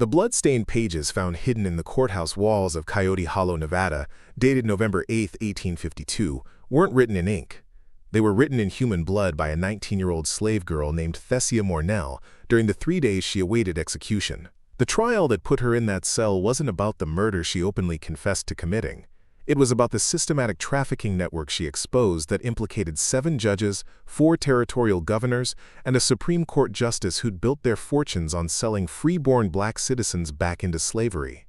The blood-stained pages found hidden in the courthouse walls of Coyote Hollow, Nevada, dated November 8, 1852, weren't written in ink. They were written in human blood by a 19-year-old slave girl named Thessia Mornel during the 3 days she awaited execution. The trial that put her in that cell wasn't about the murder she openly confessed to committing. It was about the systematic trafficking network she exposed that implicated 7 judges, 4 territorial governors, and a Supreme Court justice who'd built their fortunes on selling freeborn black citizens back into slavery.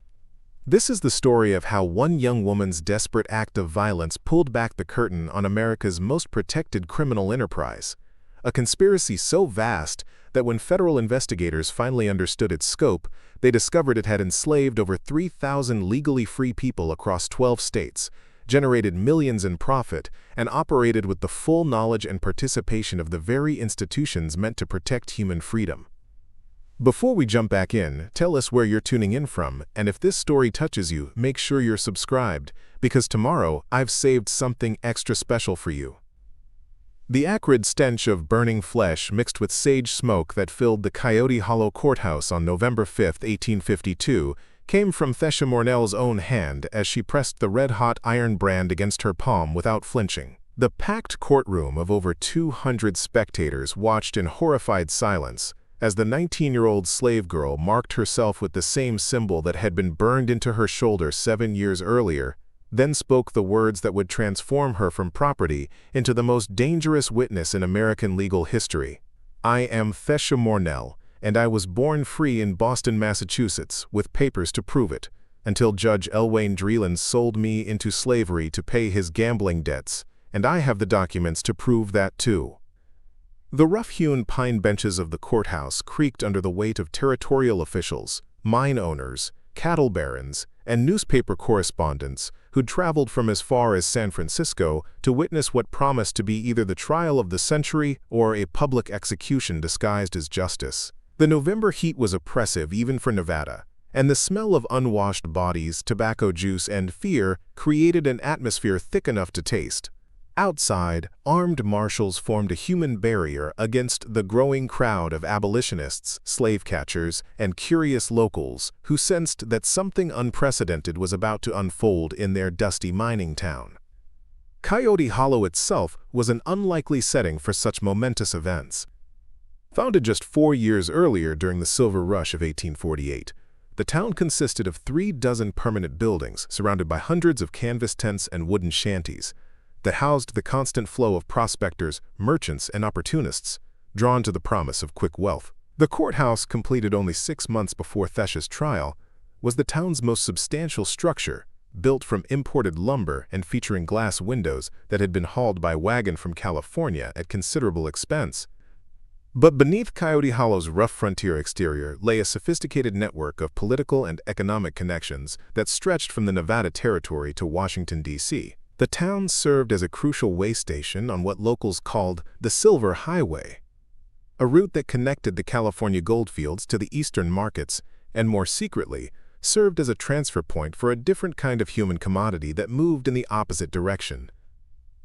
This is the story of how one young woman's desperate act of violence pulled back the curtain on America's most protected criminal enterprise. A conspiracy so vast that when federal investigators finally understood its scope, they discovered it had enslaved over 3,000 legally free people across 12 states, generated millions in profit, and operated with the full knowledge and participation of the very institutions meant to protect human freedom. Before we jump back in, tell us where you're tuning in from, and if this story touches you, make sure you're subscribed, because tomorrow I've saved something extra special for you. The acrid stench of burning flesh mixed with sage smoke that filled the Coyote Hollow courthouse on November 5, 1852, came from Thessia Mornel's own hand as she pressed the red-hot iron brand against her palm without flinching. The packed courtroom of over 200 spectators watched in horrified silence as the 19-year-old slave girl marked herself with the same symbol that had been burned into her shoulder 7 years earlier, then spoke the words that would transform her from property into the most dangerous witness in American legal history. I am Thessia Mornel, and I was born free in Boston, Massachusetts, with papers to prove it, until Judge Elwayne Dreeland sold me into slavery to pay his gambling debts, and I have the documents to prove that too. The rough-hewn pine benches of the courthouse creaked under the weight of territorial officials, mine owners, cattle barons, and newspaper correspondents who'd traveled from as far as San Francisco to witness what promised to be either the trial of the century or a public execution disguised as justice. The November heat was oppressive even for Nevada, and the smell of unwashed bodies, tobacco juice, and fear created an atmosphere thick enough to taste. Outside, armed marshals formed a human barrier against the growing crowd of abolitionists, slave catchers, and curious locals who sensed that something unprecedented was about to unfold in their dusty mining town. Coyote Hollow itself was an unlikely setting for such momentous events. Founded just 4 years earlier during the Silver Rush of 1848, the town consisted of 3 dozen permanent buildings surrounded by hundreds of canvas tents and wooden shanties that housed the constant flow of prospectors, merchants, and opportunists, drawn to the promise of quick wealth. The courthouse, completed only 6 months before Thessia's trial, was the town's most substantial structure, built from imported lumber and featuring glass windows that had been hauled by wagon from California at considerable expense. But beneath Coyote Hollow's rough frontier exterior lay a sophisticated network of political and economic connections that stretched from the Nevada Territory to Washington, D.C. The town served as a crucial way station on what locals called the Silver Highway, a route that connected the California goldfields to the eastern markets and, more secretly, served as a transfer point for a different kind of human commodity that moved in the opposite direction.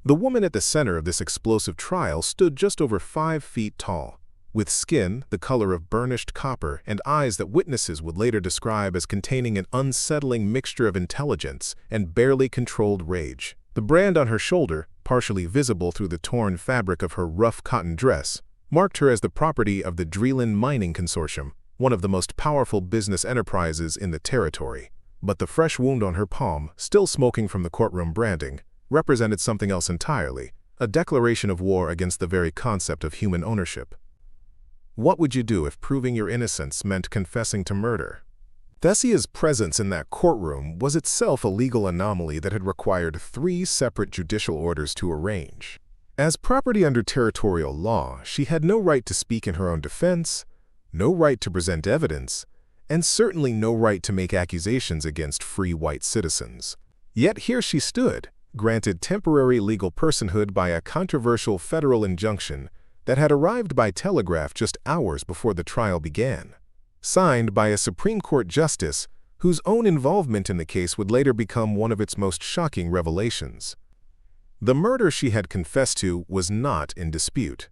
The woman at the center of this explosive trial stood just over 5 feet tall, with skin the color of burnished copper and eyes that witnesses would later describe as containing an unsettling mixture of intelligence and barely controlled rage. The brand on her shoulder, partially visible through the torn fabric of her rough cotton dress, marked her as the property of the Dreeland Mining Consortium, one of the most powerful business enterprises in the territory. But the fresh wound on her palm, still smoking from the courtroom branding, represented something else entirely, a declaration of war against the very concept of human ownership. What would you do if proving your innocence meant confessing to murder? Thessia's presence in that courtroom was itself a legal anomaly that had required 3 separate judicial orders to arrange. As property under territorial law, she had no right to speak in her own defense, no right to present evidence, and certainly no right to make accusations against free white citizens. Yet here she stood, granted temporary legal personhood by a controversial federal injunction that had arrived by telegraph just hours before the trial began, signed by a Supreme Court justice whose own involvement in the case would later become one of its most shocking revelations. The murder she had confessed to was not in dispute.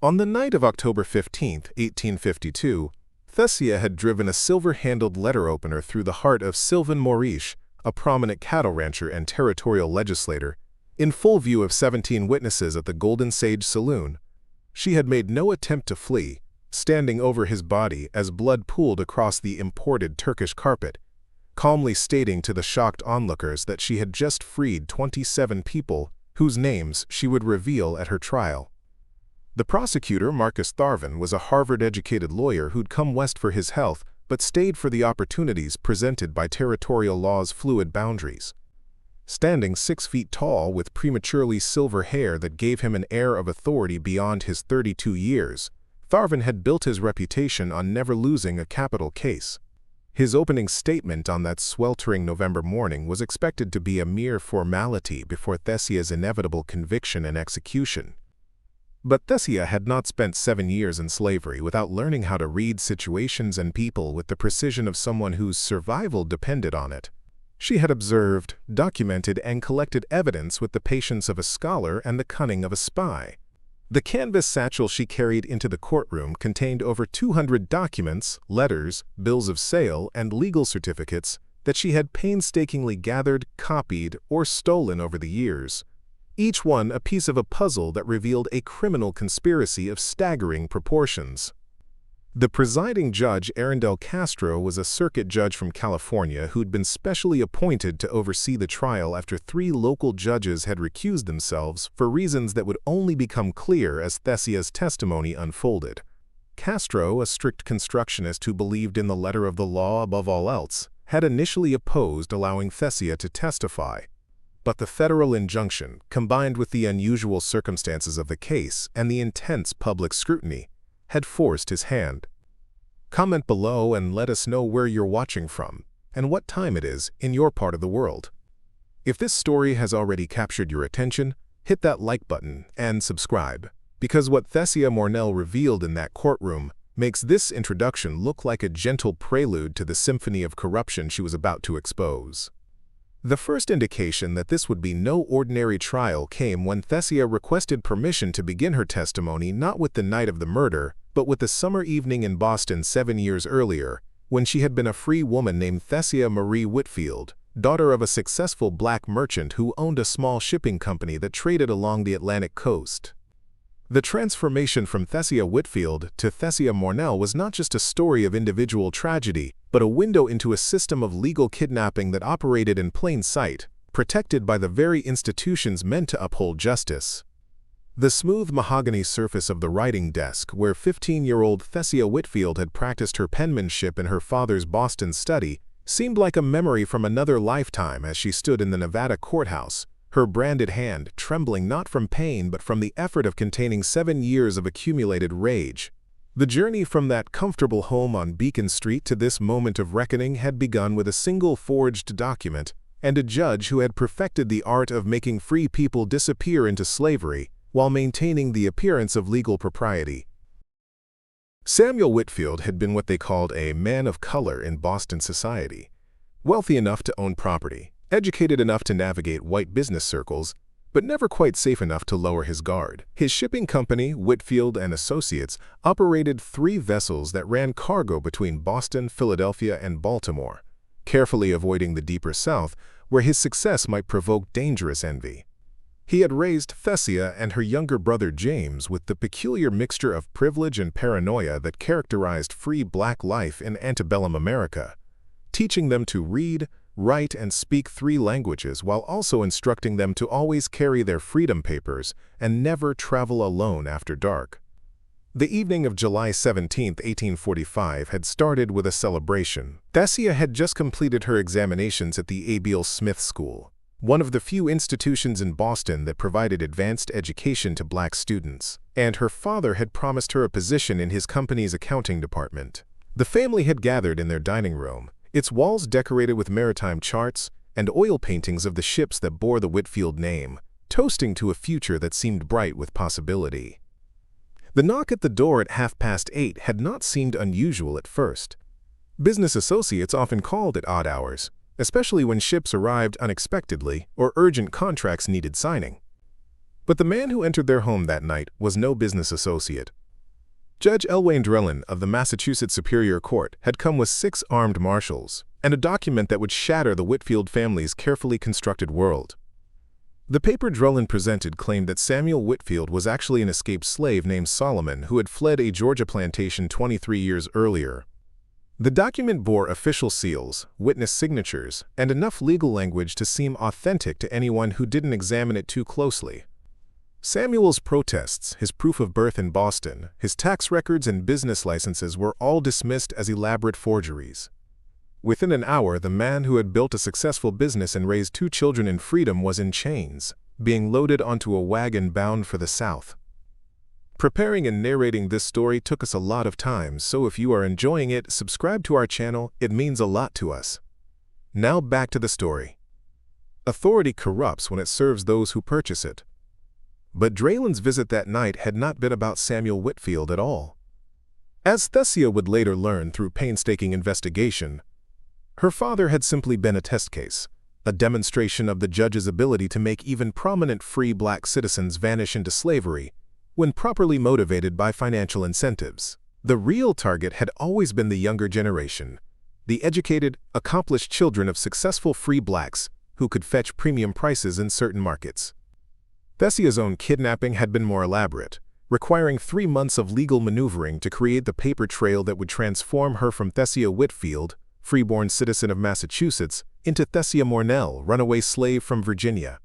On the night of October 15, 1852, Thessia had driven a silver-handled letter opener through the heart of Sylvain Maurice, a prominent cattle rancher and territorial legislator, in full view of 17 witnesses at the Golden Sage Saloon. She had made no attempt to flee, standing over his body as blood pooled across the imported Turkish carpet, calmly stating to the shocked onlookers that she had just freed 27 people whose names she would reveal at her trial. The prosecutor, Marcus Tharvin, was a Harvard-educated lawyer who'd come west for his health but stayed for the opportunities presented by territorial law's fluid boundaries. Standing 6 feet tall with prematurely silver hair that gave him an air of authority beyond his 32 years, Tharvin had built his reputation on never losing a capital case. His opening statement on that sweltering November morning was expected to be a mere formality before Thessia's inevitable conviction and execution. But Thessia had not spent 7 years in slavery without learning how to read situations and people with the precision of someone whose survival depended on it. She had observed, documented, and collected evidence with the patience of a scholar and the cunning of a spy. The canvas satchel she carried into the courtroom contained over 200 documents, letters, bills of sale, and legal certificates that she had painstakingly gathered, copied, or stolen over the years, each one a piece of a puzzle that revealed a criminal conspiracy of staggering proportions. The presiding judge, Arundel Castro, was a circuit judge from California who'd been specially appointed to oversee the trial after 3 local judges had recused themselves for reasons that would only become clear as Thessia's testimony unfolded. Castro, a strict constructionist who believed in the letter of the law above all else, had initially opposed allowing Thessia to testify. But the federal injunction, combined with the unusual circumstances of the case and the intense public scrutiny, had forced his hand. Comment below and let us know where you're watching from and what time it is in your part of the world. If this story has already captured your attention, hit that like button and subscribe, because what Thessia Mornel revealed in that courtroom makes this introduction look like a gentle prelude to the symphony of corruption she was about to expose. The first indication that this would be no ordinary trial came when Thessia requested permission to begin her testimony not with the night of the murder, but with the summer evening in Boston 7 years earlier, when she had been a free woman named Thessia Marie Whitfield, daughter of a successful black merchant who owned a small shipping company that traded along the Atlantic coast. The transformation from Thessia Whitfield to Thessia Mornel was not just a story of individual tragedy, but a window into a system of legal kidnapping that operated in plain sight, protected by the very institutions meant to uphold justice. The smooth mahogany surface of the writing desk where 15-year-old Thessia Whitfield had practiced her penmanship in her father's Boston study seemed like a memory from another lifetime as she stood in the Nevada courthouse, her branded hand trembling not from pain but from the effort of containing 7 years of accumulated rage. The journey from that comfortable home on Beacon Street to this moment of reckoning had begun with a single forged document and a judge who had perfected the art of making free people disappear into slavery while maintaining the appearance of legal propriety. Samuel Whitfield had been what they called a man of color in Boston society, wealthy enough to own property, educated enough to navigate white business circles, but never quite safe enough to lower his guard. His shipping company, Whitfield and Associates, operated 3 vessels that ran cargo between Boston, Philadelphia, and Baltimore, carefully avoiding the deeper South, where his success might provoke dangerous envy. He had raised Thessia and her younger brother James with the peculiar mixture of privilege and paranoia that characterized free black life in antebellum America, teaching them to read, write, and speak 3 languages while also instructing them to always carry their freedom papers and never travel alone after dark. The evening of July 17, 1845 had started with a celebration. Thessia had just completed her examinations at the Abiel Smith School, one of the few institutions in Boston that provided advanced education to black students, and her father had promised her a position in his company's accounting department. The family had gathered in their dining room, its walls decorated with maritime charts and oil paintings of the ships that bore the Whitfield name, toasting to a future that seemed bright with possibility. The knock at the door at 8:30 had not seemed unusual at first. Business associates often called at odd hours, especially when ships arrived unexpectedly or urgent contracts needed signing. But the man who entered their home that night was no business associate. Judge Elwayne Drellin of the Massachusetts Superior Court had come with 6 armed marshals and a document that would shatter the Whitfield family's carefully constructed world. The paper Drellin presented claimed that Samuel Whitfield was actually an escaped slave named Solomon who had fled a Georgia plantation 23 years earlier. The document bore official seals, witness signatures, and enough legal language to seem authentic to anyone who didn't examine it too closely. Samuel's protests, his proof of birth in Boston, his tax records and business licenses were all dismissed as elaborate forgeries. Within an hour, the man who had built a successful business and raised 2 children in freedom was in chains, being loaded onto a wagon bound for the South. Preparing and narrating this story took us a lot of time, so if you are enjoying it, subscribe to our channel, it means a lot to us. Now back to the story. Authority corrupts when it serves those who purchase it. But Drellin's visit that night had not been about Samuel Whitfield at all. As Thessia would later learn through painstaking investigation, her father had simply been a test case, a demonstration of the judge's ability to make even prominent free black citizens vanish into slavery when properly motivated by financial incentives. The real target had always been the younger generation, the educated, accomplished children of successful free blacks who could fetch premium prices in certain markets. Thessia's own kidnapping had been more elaborate, requiring 3 months of legal maneuvering to create the paper trail that would transform her from Thessia Whitfield, freeborn citizen of Massachusetts, into Thessia Mornel, runaway slave from Virginia.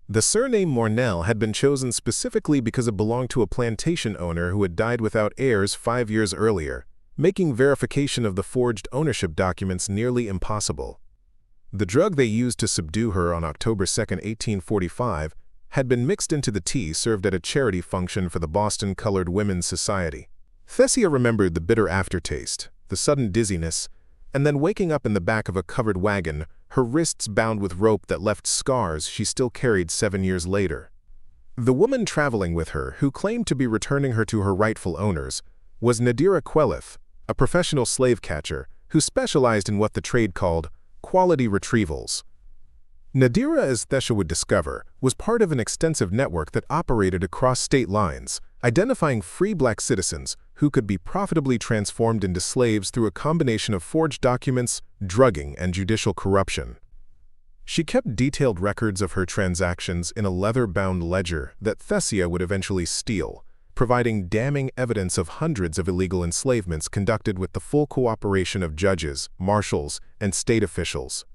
The surname Mornel had been chosen specifically because it belonged to a plantation owner who had died without heirs 5 years earlier, making verification of the forged ownership documents nearly impossible. The drug they used to subdue her on October 2, 1845, had been mixed into the tea served at a charity function for the Boston Colored Women's Society. Thessia remembered the bitter aftertaste, the sudden dizziness, and then waking up in the back of a covered wagon, her wrists bound with rope that left scars she still carried 7 years later. The woman traveling with her, who claimed to be returning her to her rightful owners, was Nadira Quelith, a professional slave catcher who specialized in what the trade called quality retrievals. Nadira, as Thessia would discover, was part of an extensive network that operated across state lines, identifying free black citizens who could be profitably transformed into slaves through a combination of forged documents, drugging, and judicial corruption. She kept detailed records of her transactions in a leather-bound ledger that Thessia would eventually steal, providing damning evidence of hundreds of illegal enslavements conducted with the full cooperation of judges, marshals, and state officials.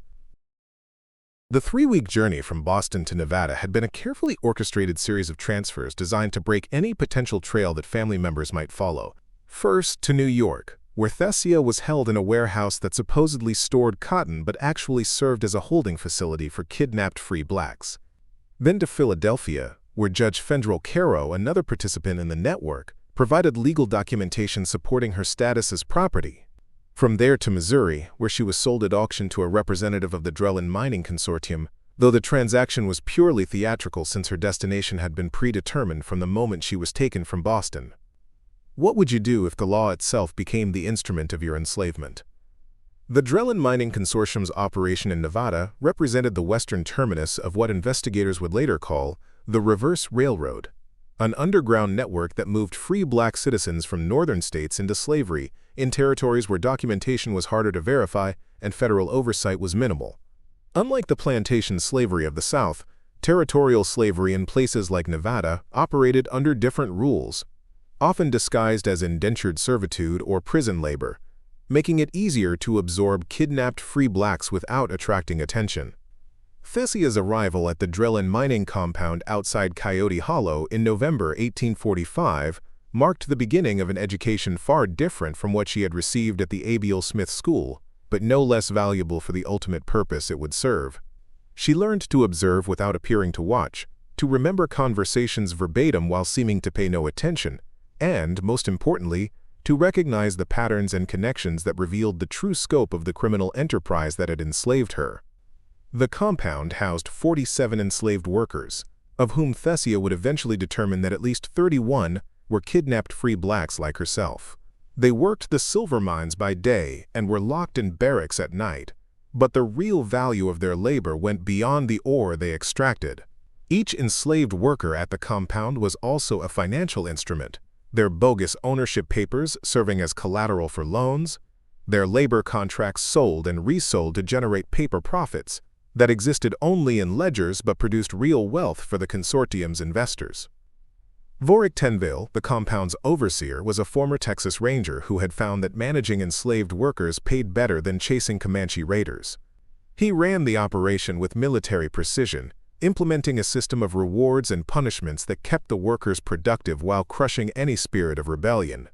The 3-week journey from Boston to Nevada had been a carefully orchestrated series of transfers designed to break any potential trail that family members might follow. First, to New York, where Thessia was held in a warehouse that supposedly stored cotton but actually served as a holding facility for kidnapped free blacks. Then to Philadelphia, where Judge Fendrell Caro, another participant in the network, provided legal documentation supporting her status as property. From there to Missouri, where she was sold at auction to a representative of the Drellin Mining Consortium, though the transaction was purely theatrical since her destination had been predetermined from the moment she was taken from Boston. What would you do if the law itself became the instrument of your enslavement? The Drellin Mining Consortium's operation in Nevada represented the western terminus of what investigators would later call the Reverse Railroad, an underground network that moved free black citizens from northern states into slavery in territories where documentation was harder to verify and federal oversight was minimal. Unlike the plantation slavery of the South, territorial slavery in places like Nevada operated under different rules, often disguised as indentured servitude or prison labor, making it easier to absorb kidnapped free blacks without attracting attention. Thessia's arrival at the Drellin mining compound outside Coyote Hollow in November 1845 marked the beginning of an education far different from what she had received at the Abiel Smith School, but no less valuable for the ultimate purpose it would serve. She learned to observe without appearing to watch, to remember conversations verbatim while seeming to pay no attention, and, most importantly, to recognize the patterns and connections that revealed the true scope of the criminal enterprise that had enslaved her. The compound housed 47 enslaved workers, of whom Thessia would eventually determine that at least 31 were kidnapped free blacks like herself. They worked the silver mines by day and were locked in barracks at night, but the real value of their labor went beyond the ore they extracted. Each enslaved worker at the compound was also a financial instrument, their bogus ownership papers serving as collateral for loans, their labor contracts sold and resold to generate paper profits that existed only in ledgers but produced real wealth for the consortium's investors. Vorik Tenville, the compound's overseer, was a former Texas Ranger who had found that managing enslaved workers paid better than chasing Comanche raiders. He ran the operation with military precision, implementing a system of rewards and punishments that kept the workers productive while crushing any spirit of rebellion.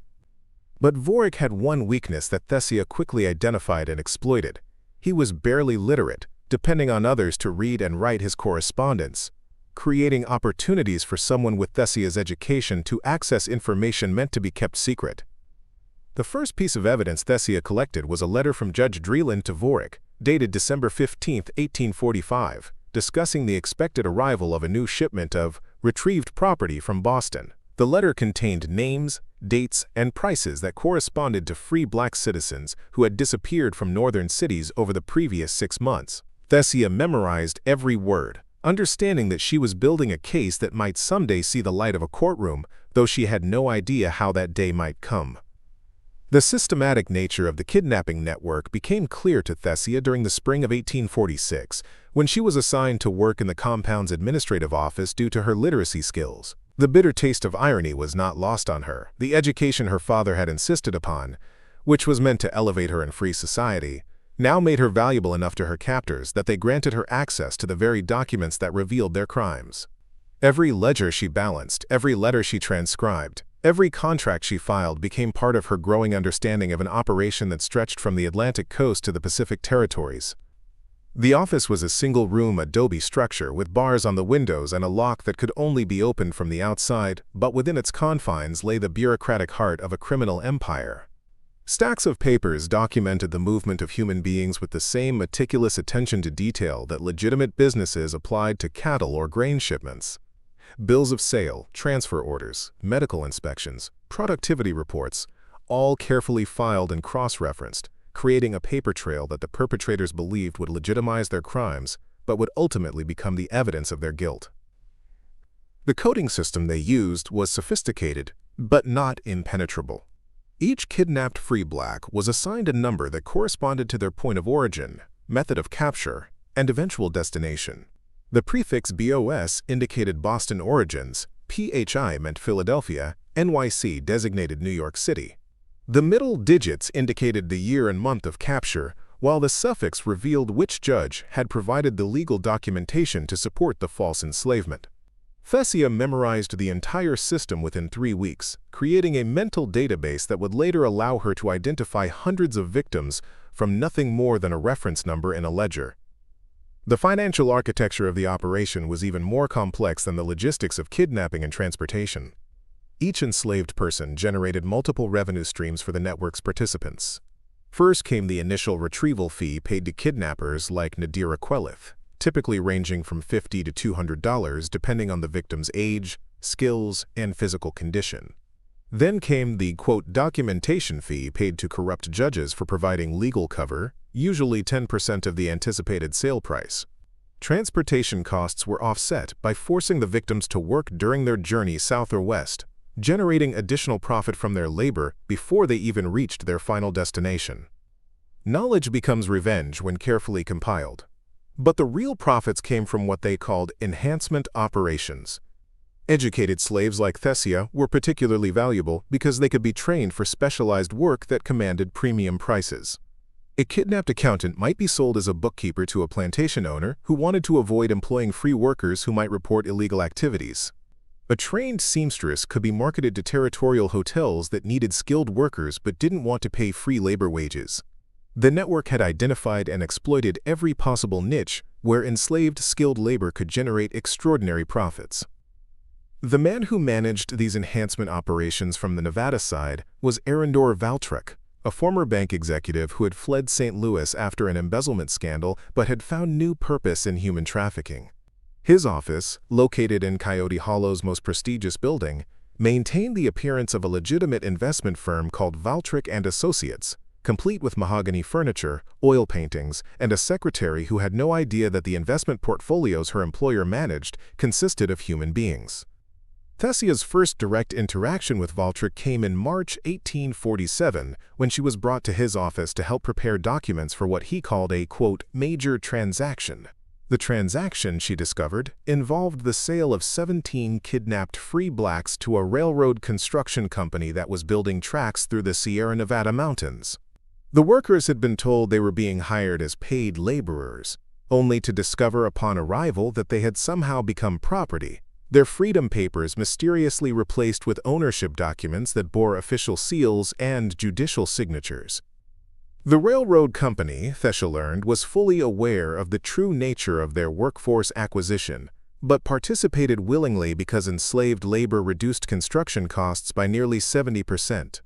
But Vorik had one weakness that Thessia quickly identified and exploited. He was barely literate, depending on others to read and write his correspondence, creating opportunities for someone with Thessia's education to access information meant to be kept secret. The first piece of evidence Thessia collected was a letter from Judge Dreeland to Vorik, dated December 15, 1845, discussing the expected arrival of a new shipment of retrieved property from Boston. The letter contained names, dates, and prices that corresponded to free black citizens who had disappeared from northern cities over the previous 6 months. Thessia memorized every word, understanding that she was building a case that might someday see the light of a courtroom, though she had no idea how that day might come. The systematic nature of the kidnapping network became clear to Thessia during the spring of 1846, when she was assigned to work in the compound's administrative office due to her literacy skills. The bitter taste of irony was not lost on her. The education her father had insisted upon, which was meant to elevate her in free society, now made her valuable enough to her captors that they granted her access to the very documents that revealed their crimes. Every ledger she balanced, every letter she transcribed, every contract she filed became part of her growing understanding of an operation that stretched from the Atlantic coast to the Pacific territories. The office was a single-room adobe structure with bars on the windows and a lock that could only be opened from the outside, but within its confines lay the bureaucratic heart of a criminal empire. Stacks of papers documented the movement of human beings with the same meticulous attention to detail that legitimate businesses applied to cattle or grain shipments. Bills of sale, transfer orders, medical inspections, productivity reports, all carefully filed and cross-referenced, creating a paper trail that the perpetrators believed would legitimize their crimes, but would ultimately become the evidence of their guilt. The coding system they used was sophisticated, but not impenetrable. Each kidnapped free black was assigned a number that corresponded to their point of origin, method of capture, and eventual destination. The prefix BOS indicated Boston origins, PHI meant Philadelphia, NYC designated New York City. The middle digits indicated the year and month of capture, while the suffix revealed which judge had provided the legal documentation to support the false enslavement. Thessia memorized the entire system within 3 weeks, creating a mental database that would later allow her to identify hundreds of victims from nothing more than a reference number in a ledger. The financial architecture of the operation was even more complex than the logistics of kidnapping and transportation. Each enslaved person generated multiple revenue streams for the network's participants. First came the initial retrieval fee paid to kidnappers like Nadira Quelith, typically ranging from $50 to $200 depending on the victim's age, skills, and physical condition. Then came the, quote, documentation fee paid to corrupt judges for providing legal cover, usually 10% of the anticipated sale price. Transportation costs were offset by forcing the victims to work during their journey south or west, generating additional profit from their labor before they even reached their final destination. Knowledge becomes revenge when carefully compiled. But the real profits came from what they called enhancement operations. Educated slaves like Thessia were particularly valuable because they could be trained for specialized work that commanded premium prices. A kidnapped accountant might be sold as a bookkeeper to a plantation owner who wanted to avoid employing free workers who might report illegal activities. A trained seamstress could be marketed to territorial hotels that needed skilled workers but didn't want to pay free labor wages. The network had identified and exploited every possible niche where enslaved skilled labor could generate extraordinary profits. The man who managed these enhancement operations from the Nevada side was Arendor Valtrek, a former bank executive who had fled St. Louis after an embezzlement scandal but had found new purpose in human trafficking. His office, located in Coyote Hollow's most prestigious building, maintained the appearance of a legitimate investment firm called Valtrek & Associates, complete with mahogany furniture, oil paintings, and a secretary who had no idea that the investment portfolios her employer managed consisted of human beings. Thessia's first direct interaction with Valtrek came in March 1847 when she was brought to his office to help prepare documents for what he called a, quote, major transaction. The transaction, she discovered, involved the sale of 17 kidnapped free blacks to a railroad construction company that was building tracks through the Sierra Nevada mountains. The workers had been told they were being hired as paid laborers, only to discover upon arrival that they had somehow become property, their freedom papers mysteriously replaced with ownership documents that bore official seals and judicial signatures. The railroad company, Thessia learned, was fully aware of the true nature of their workforce acquisition, but participated willingly because enslaved labor reduced construction costs by nearly 70%.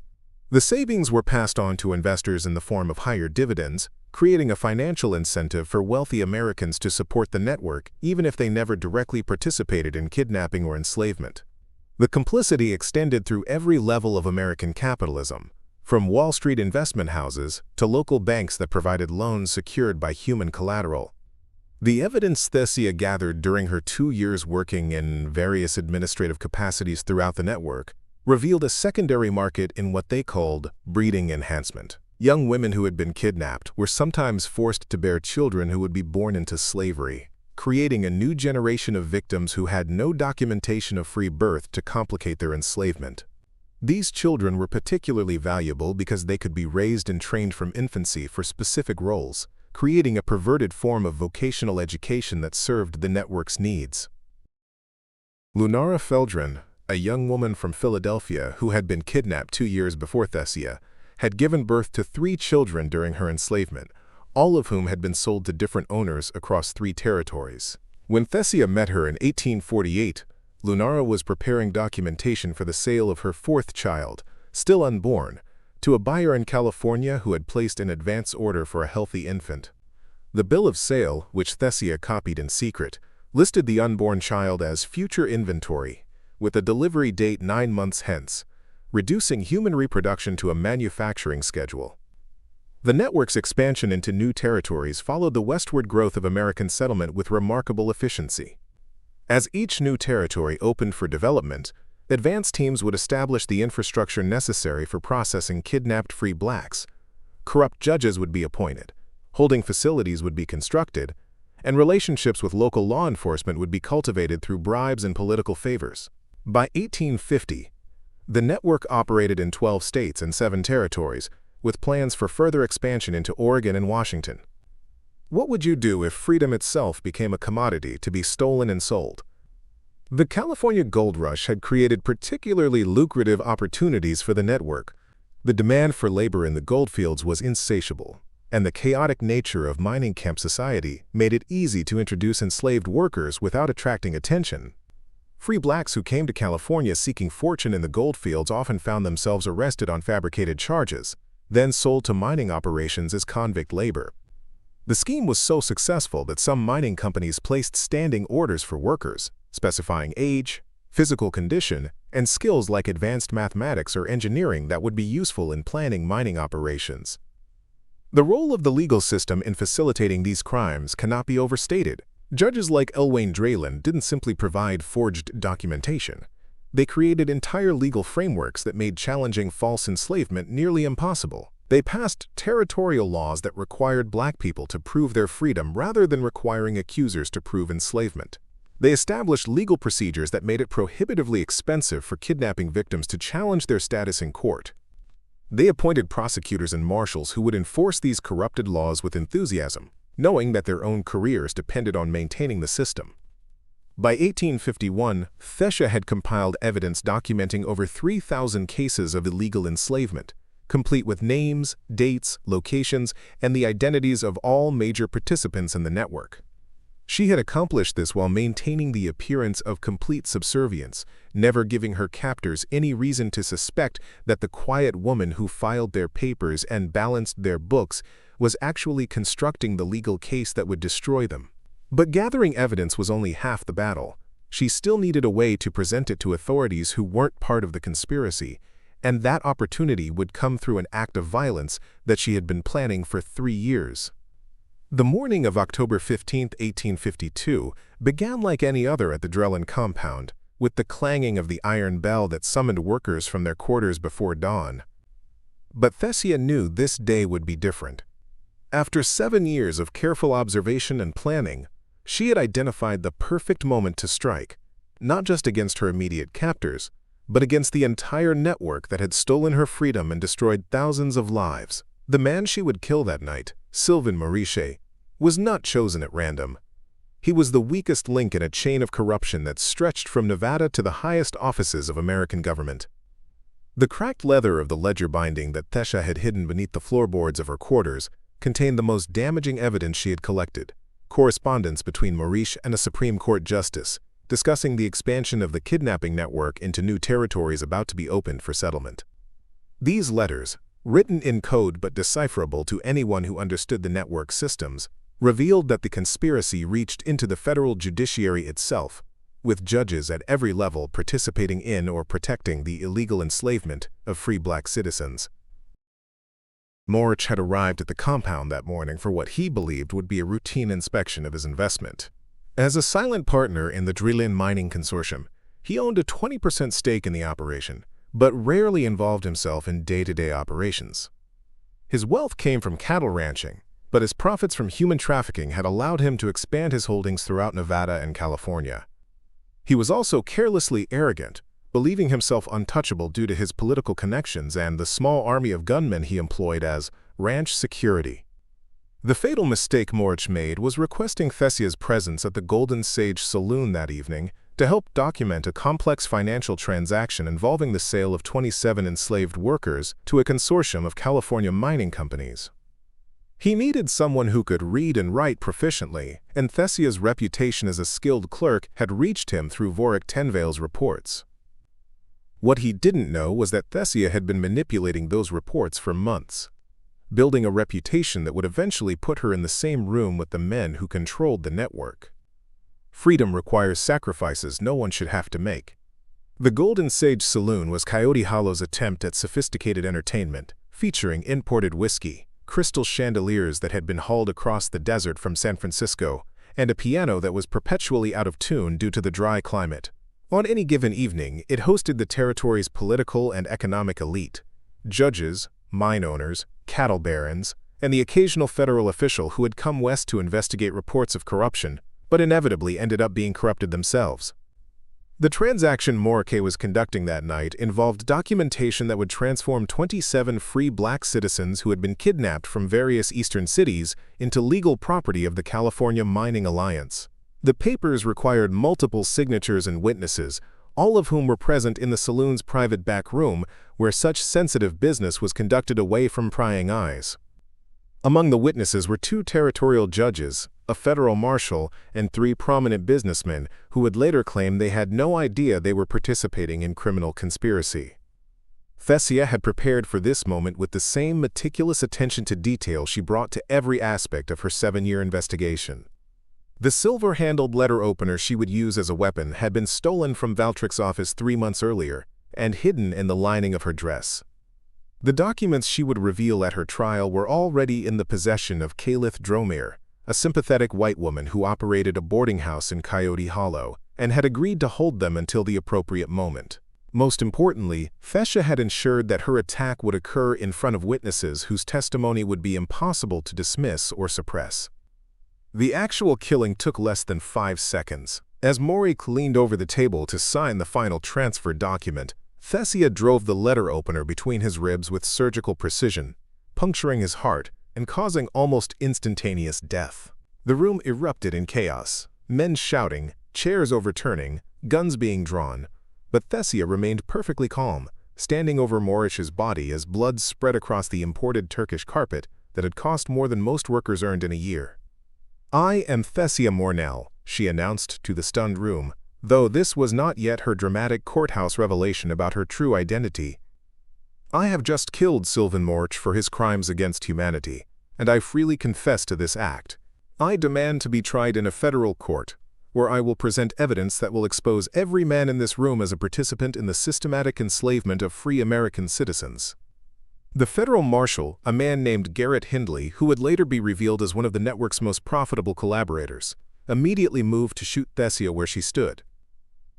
The savings were passed on to investors in the form of higher dividends, creating a financial incentive for wealthy Americans to support the network even if they never directly participated in kidnapping or enslavement. The complicity extended through every level of American capitalism, from Wall Street investment houses to local banks that provided loans secured by human collateral. The evidence Thessia gathered during her 2 years working in various administrative capacities throughout the network revealed a secondary market in what they called breeding enhancement. Young women who had been kidnapped were sometimes forced to bear children who would be born into slavery, creating a new generation of victims who had no documentation of free birth to complicate their enslavement. These children were particularly valuable because they could be raised and trained from infancy for specific roles, creating a perverted form of vocational education that served the network's needs. Lunara Feldren, a young woman from Philadelphia who had been kidnapped 2 years before Thessia, had given birth to 3 children during her enslavement, all of whom had been sold to different owners across 3 territories. When Thessia met her in 1848, Lunara was preparing documentation for the sale of her 4th child, still unborn, to a buyer in California who had placed an advance order for a healthy infant. The bill of sale, which Thessia copied in secret, listed the unborn child as future inventory, with a delivery date 9 months hence, reducing human reproduction to a manufacturing schedule. The network's expansion into new territories followed the westward growth of American settlement with remarkable efficiency. As each new territory opened for development, advance teams would establish the infrastructure necessary for processing kidnapped free blacks. Corrupt judges would be appointed, holding facilities would be constructed, and relationships with local law enforcement would be cultivated through bribes and political favors. By 1850, the network operated in 12 states and 7 territories, with plans for further expansion into Oregon and Washington. What would you do if freedom itself became a commodity to be stolen and sold? The California gold rush had created particularly lucrative opportunities for the network. The demand for labor in the goldfields was insatiable, and the chaotic nature of mining camp society made it easy to introduce enslaved workers without attracting attention. Free blacks who came to California seeking fortune in the goldfields often found themselves arrested on fabricated charges, then sold to mining operations as convict labor. The scheme was so successful that some mining companies placed standing orders for workers, specifying age, physical condition, and skills like advanced mathematics or engineering that would be useful in planning mining operations. The role of the legal system in facilitating these crimes cannot be overstated. Judges like Elwayne Drayland didn't simply provide forged documentation. They created entire legal frameworks that made challenging false enslavement nearly impossible. They passed territorial laws that required black people to prove their freedom rather than requiring accusers to prove enslavement. They established legal procedures that made it prohibitively expensive for kidnapping victims to challenge their status in court. They appointed prosecutors and marshals who would enforce these corrupted laws with enthusiasm, knowing that their own careers depended on maintaining the system. By 1851, Thessia had compiled evidence documenting over 3,000 cases of illegal enslavement, complete with names, dates, locations, and the identities of all major participants in the network. She had accomplished this while maintaining the appearance of complete subservience, never giving her captors any reason to suspect that the quiet woman who filed their papers and balanced their books was actually constructing the legal case that would destroy them. But gathering evidence was only half the battle. She still needed a way to present it to authorities who weren't part of the conspiracy, and that opportunity would come through an act of violence that she had been planning for 3 years. The morning of October 15, 1852, began like any other at the Drellin compound, with the clanging of the iron bell that summoned workers from their quarters before dawn. But Thessia knew this day would be different. After 7 years of careful observation and planning, she had identified the perfect moment to strike, not just against her immediate captors, but against the entire network that had stolen her freedom and destroyed thousands of lives. The man she would kill that night, Sylvain Maurice, was not chosen at random. He was the weakest link in a chain of corruption that stretched from Nevada to the highest offices of American government. The cracked leather of the ledger binding that Thessia had hidden beneath the floorboards of her quarters contained the most damaging evidence she had collected: correspondence between Maurice and a Supreme Court justice, discussing the expansion of the kidnapping network into new territories about to be opened for settlement. These letters, written in code but decipherable to anyone who understood the network's systems, revealed that the conspiracy reached into the federal judiciary itself, with judges at every level participating in or protecting the illegal enslavement of free black citizens. Morch had arrived at the compound that morning for what he believed would be a routine inspection of his investment. As a silent partner in the Drillin Mining Consortium, he owned a 20% stake in the operation, but rarely involved himself in day-to-day operations. His wealth came from cattle ranching, but his profits from human trafficking had allowed him to expand his holdings throughout Nevada and California. He was also carelessly arrogant, believing himself untouchable due to his political connections and the small army of gunmen he employed as ranch security. The fatal mistake Morch made was requesting Thessia's presence at the Golden Sage Saloon that evening to help document a complex financial transaction involving the sale of 27 enslaved workers to a consortium of California mining companies. He needed someone who could read and write proficiently, and Thessia's reputation as a skilled clerk had reached him through Vorik Tenvale's reports. What he didn't know was that Thessia had been manipulating those reports for months, building a reputation that would eventually put her in the same room with the men who controlled the network. Freedom requires sacrifices no one should have to make. The Golden Sage Saloon was Coyote Hollow's attempt at sophisticated entertainment, featuring imported whiskey, crystal chandeliers that had been hauled across the desert from San Francisco, and a piano that was perpetually out of tune due to the dry climate. On any given evening, it hosted the territory's political and economic elite, judges, mine owners, cattle barons, and the occasional federal official who had come west to investigate reports of corruption, but inevitably ended up being corrupted themselves. The transaction Morke was conducting that night involved documentation that would transform 27 free black citizens who had been kidnapped from various eastern cities into legal property of the California Mining Alliance. The papers required multiple signatures and witnesses, all of whom were present in the saloon's private back room, where such sensitive business was conducted away from prying eyes. Among the witnesses were 2 territorial judges, a federal marshal, and 3 prominent businessmen who would later claim they had no idea they were participating in criminal conspiracy. Thessia had prepared for this moment with the same meticulous attention to detail she brought to every aspect of her 7-year investigation. The silver-handled letter opener she would use as a weapon had been stolen from Valtrick's office 3 months earlier and hidden in the lining of her dress. The documents she would reveal at her trial were already in the possession of Calith Dromir, a sympathetic white woman who operated a boarding house in Coyote Hollow and had agreed to hold them until the appropriate moment. Most importantly, Thessia had ensured that her attack would occur in front of witnesses whose testimony would be impossible to dismiss or suppress. The actual killing took less than 5 seconds. As Morik leaned over the table to sign the final transfer document, Thessia drove the letter opener between his ribs with surgical precision, puncturing his heart and causing almost instantaneous death. The room erupted in chaos, men shouting, chairs overturning, guns being drawn, but Thessia remained perfectly calm, standing over Morish's body as blood spread across the imported Turkish carpet that had cost more than most workers earned in a year. "I am Thessia Mornel," she announced to the stunned room, though this was not yet her dramatic courthouse revelation about her true identity. "I have just killed Sylvain Morch for his crimes against humanity, and I freely confess to this act. I demand to be tried in a federal court, where I will present evidence that will expose every man in this room as a participant in the systematic enslavement of free American citizens." The federal marshal, a man named Garrett Hindley, who would later be revealed as one of the network's most profitable collaborators, immediately moved to shoot Thessia where she stood.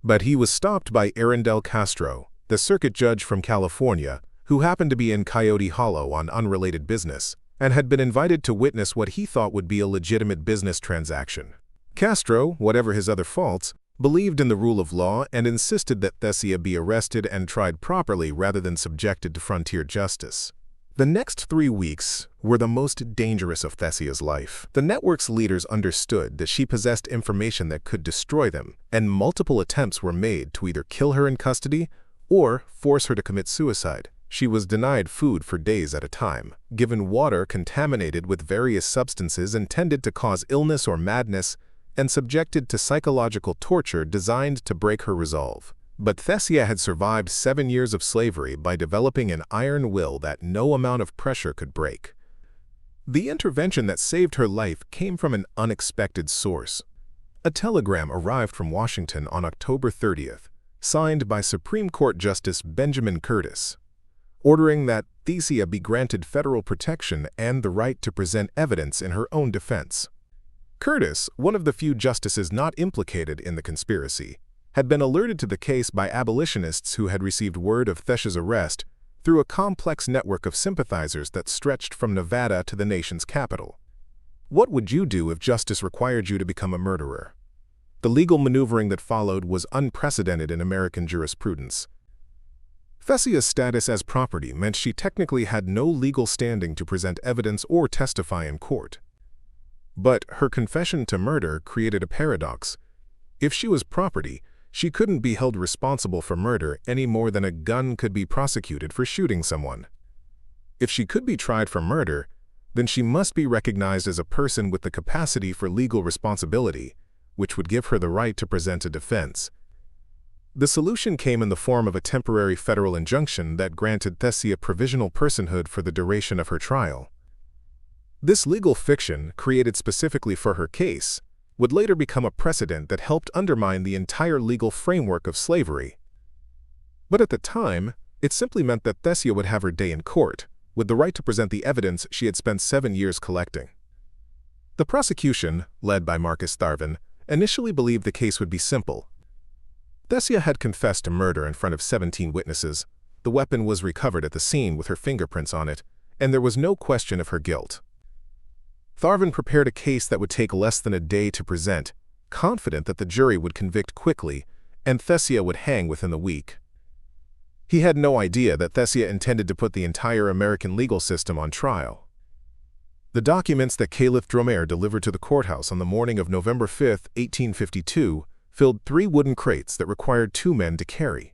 But he was stopped by Arundel Castro, the circuit judge from California, who happened to be in Coyote Hollow on unrelated business, and had been invited to witness what he thought would be a legitimate business transaction. Castro, whatever his other faults, believed in the rule of law and insisted that Thessia be arrested and tried properly rather than subjected to frontier justice. The next 3 weeks were the most dangerous of Thessia's life. The network's leaders understood that she possessed information that could destroy them, and multiple attempts were made to either kill her in custody or force her to commit suicide. She was denied food for days at a time, given water contaminated with various substances intended to cause illness or madness, and subjected to psychological torture designed to break her resolve. But Thessia had survived 7 years of slavery by developing an iron will that no amount of pressure could break. The intervention that saved her life came from an unexpected source. A telegram arrived from Washington on October 30th, signed by Supreme Court Justice Benjamin Curtis, ordering that Thessia be granted federal protection and the right to present evidence in her own defense. Curtis, one of the few justices not implicated in the conspiracy, had been alerted to the case by abolitionists who had received word of Thessia's arrest through a complex network of sympathizers that stretched from Nevada to the nation's capital. What would you do if justice required you to become a murderer? The legal maneuvering that followed was unprecedented in American jurisprudence. Thessia's status as property meant she technically had no legal standing to present evidence or testify in court. But her confession to murder created a paradox. If she was property, she couldn't be held responsible for murder any more than a gun could be prosecuted for shooting someone. If she could be tried for murder, then she must be recognized as a person with the capacity for legal responsibility, which would give her the right to present a defense. The solution came in the form of a temporary federal injunction that granted Thessia provisional personhood for the duration of her trial. This legal fiction, created specifically for her case, would later become a precedent that helped undermine the entire legal framework of slavery. But at the time, it simply meant that Thessia would have her day in court, with the right to present the evidence she had spent 7 years collecting. The prosecution, led by Marcus Tharvin, initially believed the case would be simple. Thessia had confessed to murder in front of 17 witnesses, the weapon was recovered at the scene with her fingerprints on it, and there was no question of her guilt. Tharvin prepared a case that would take less than a day to present, confident that the jury would convict quickly and Thessia would hang within the week. He had no idea that Thessia intended to put the entire American legal system on trial. The documents that Caliph Dromaire delivered to the courthouse on the morning of November 5, 1852, filled 3 wooden crates that required 2 men to carry.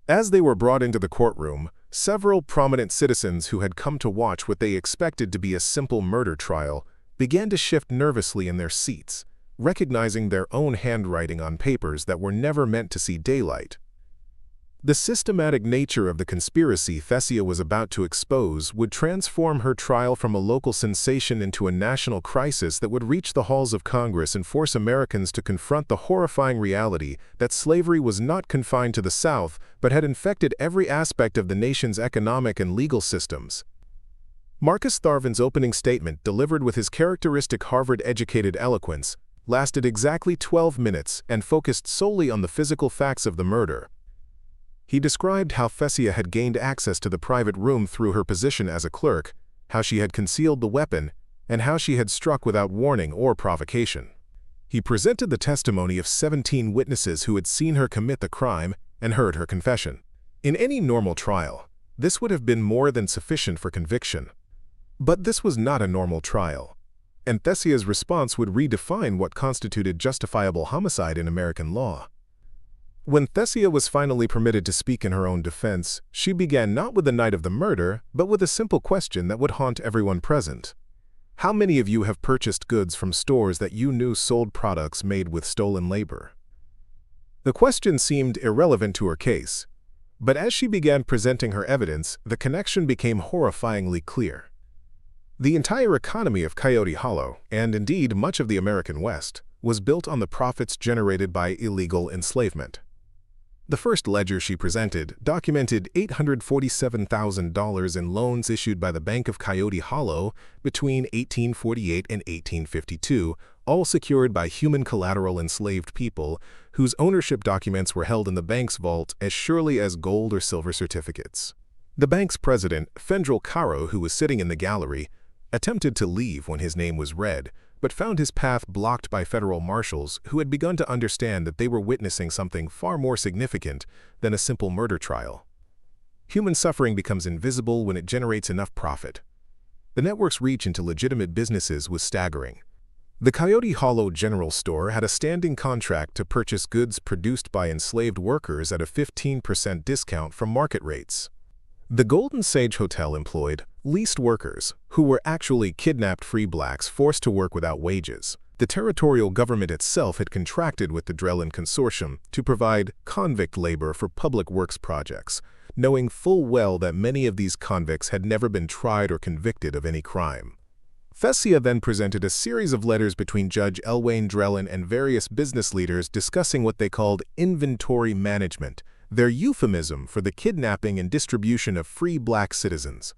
As they were brought into the courtroom, several prominent citizens who had come to watch what they expected to be a simple murder trial began to shift nervously in their seats, recognizing their own handwriting on papers that were never meant to see daylight. The systematic nature of the conspiracy Thessia was about to expose would transform her trial from a local sensation into a national crisis that would reach the halls of Congress and force Americans to confront the horrifying reality that slavery was not confined to the South, but had infected every aspect of the nation's economic and legal systems. Marcus Tharvin's opening statement, delivered with his characteristic Harvard-educated eloquence, lasted exactly 12 minutes and focused solely on the physical facts of the murder. He described how Thessia had gained access to the private room through her position as a clerk, how she had concealed the weapon, and how she had struck without warning or provocation. He presented the testimony of 17 witnesses who had seen her commit the crime and heard her confession. In any normal trial, this would have been more than sufficient for conviction. But this was not a normal trial, and Thessia's response would redefine what constituted justifiable homicide in American law. When Thessia was finally permitted to speak in her own defense, she began not with the night of the murder, but with a simple question that would haunt everyone present. How many of you have purchased goods from stores that you knew sold products made with stolen labor? The question seemed irrelevant to her case, but as she began presenting her evidence, the connection became horrifyingly clear. The entire economy of Coyote Hollow, and indeed much of the American West, was built on the profits generated by illegal enslavement. The first ledger she presented documented $847,000 in loans issued by the Bank of Coyote Hollow between 1848 and 1852, all secured by human collateral enslaved people whose ownership documents were held in the bank's vault as surely as gold or silver certificates. The bank's president, Fendril Caro, who was sitting in the gallery, attempted to leave when his name was read, but found his path blocked by federal marshals who had begun to understand that they were witnessing something far more significant than a simple murder trial. Human suffering becomes invisible when it generates enough profit. The network's reach into legitimate businesses was staggering. The Coyote Hollow General Store had a standing contract to purchase goods produced by enslaved workers at a 15% discount from market rates. The Golden Sage Hotel employed leased workers, who were actually kidnapped free blacks forced to work without wages. The territorial government itself had contracted with the Drellin Consortium to provide convict labor for public works projects, knowing full well that many of these convicts had never been tried or convicted of any crime. Thessia then presented a series of letters between Judge Elwayne Drellin and various business leaders discussing what they called inventory management, their euphemism for the kidnapping and distribution of free black citizens.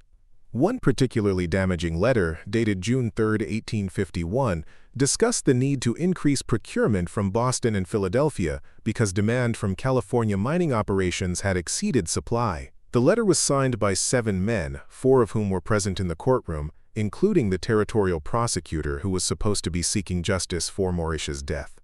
One particularly damaging letter, dated June 3, 1851, discussed the need to increase procurement from Boston and Philadelphia because demand from California mining operations had exceeded supply. The letter was signed by 7 men, 4 of whom were present in the courtroom, including the territorial prosecutor who was supposed to be seeking justice for Mauritius' death.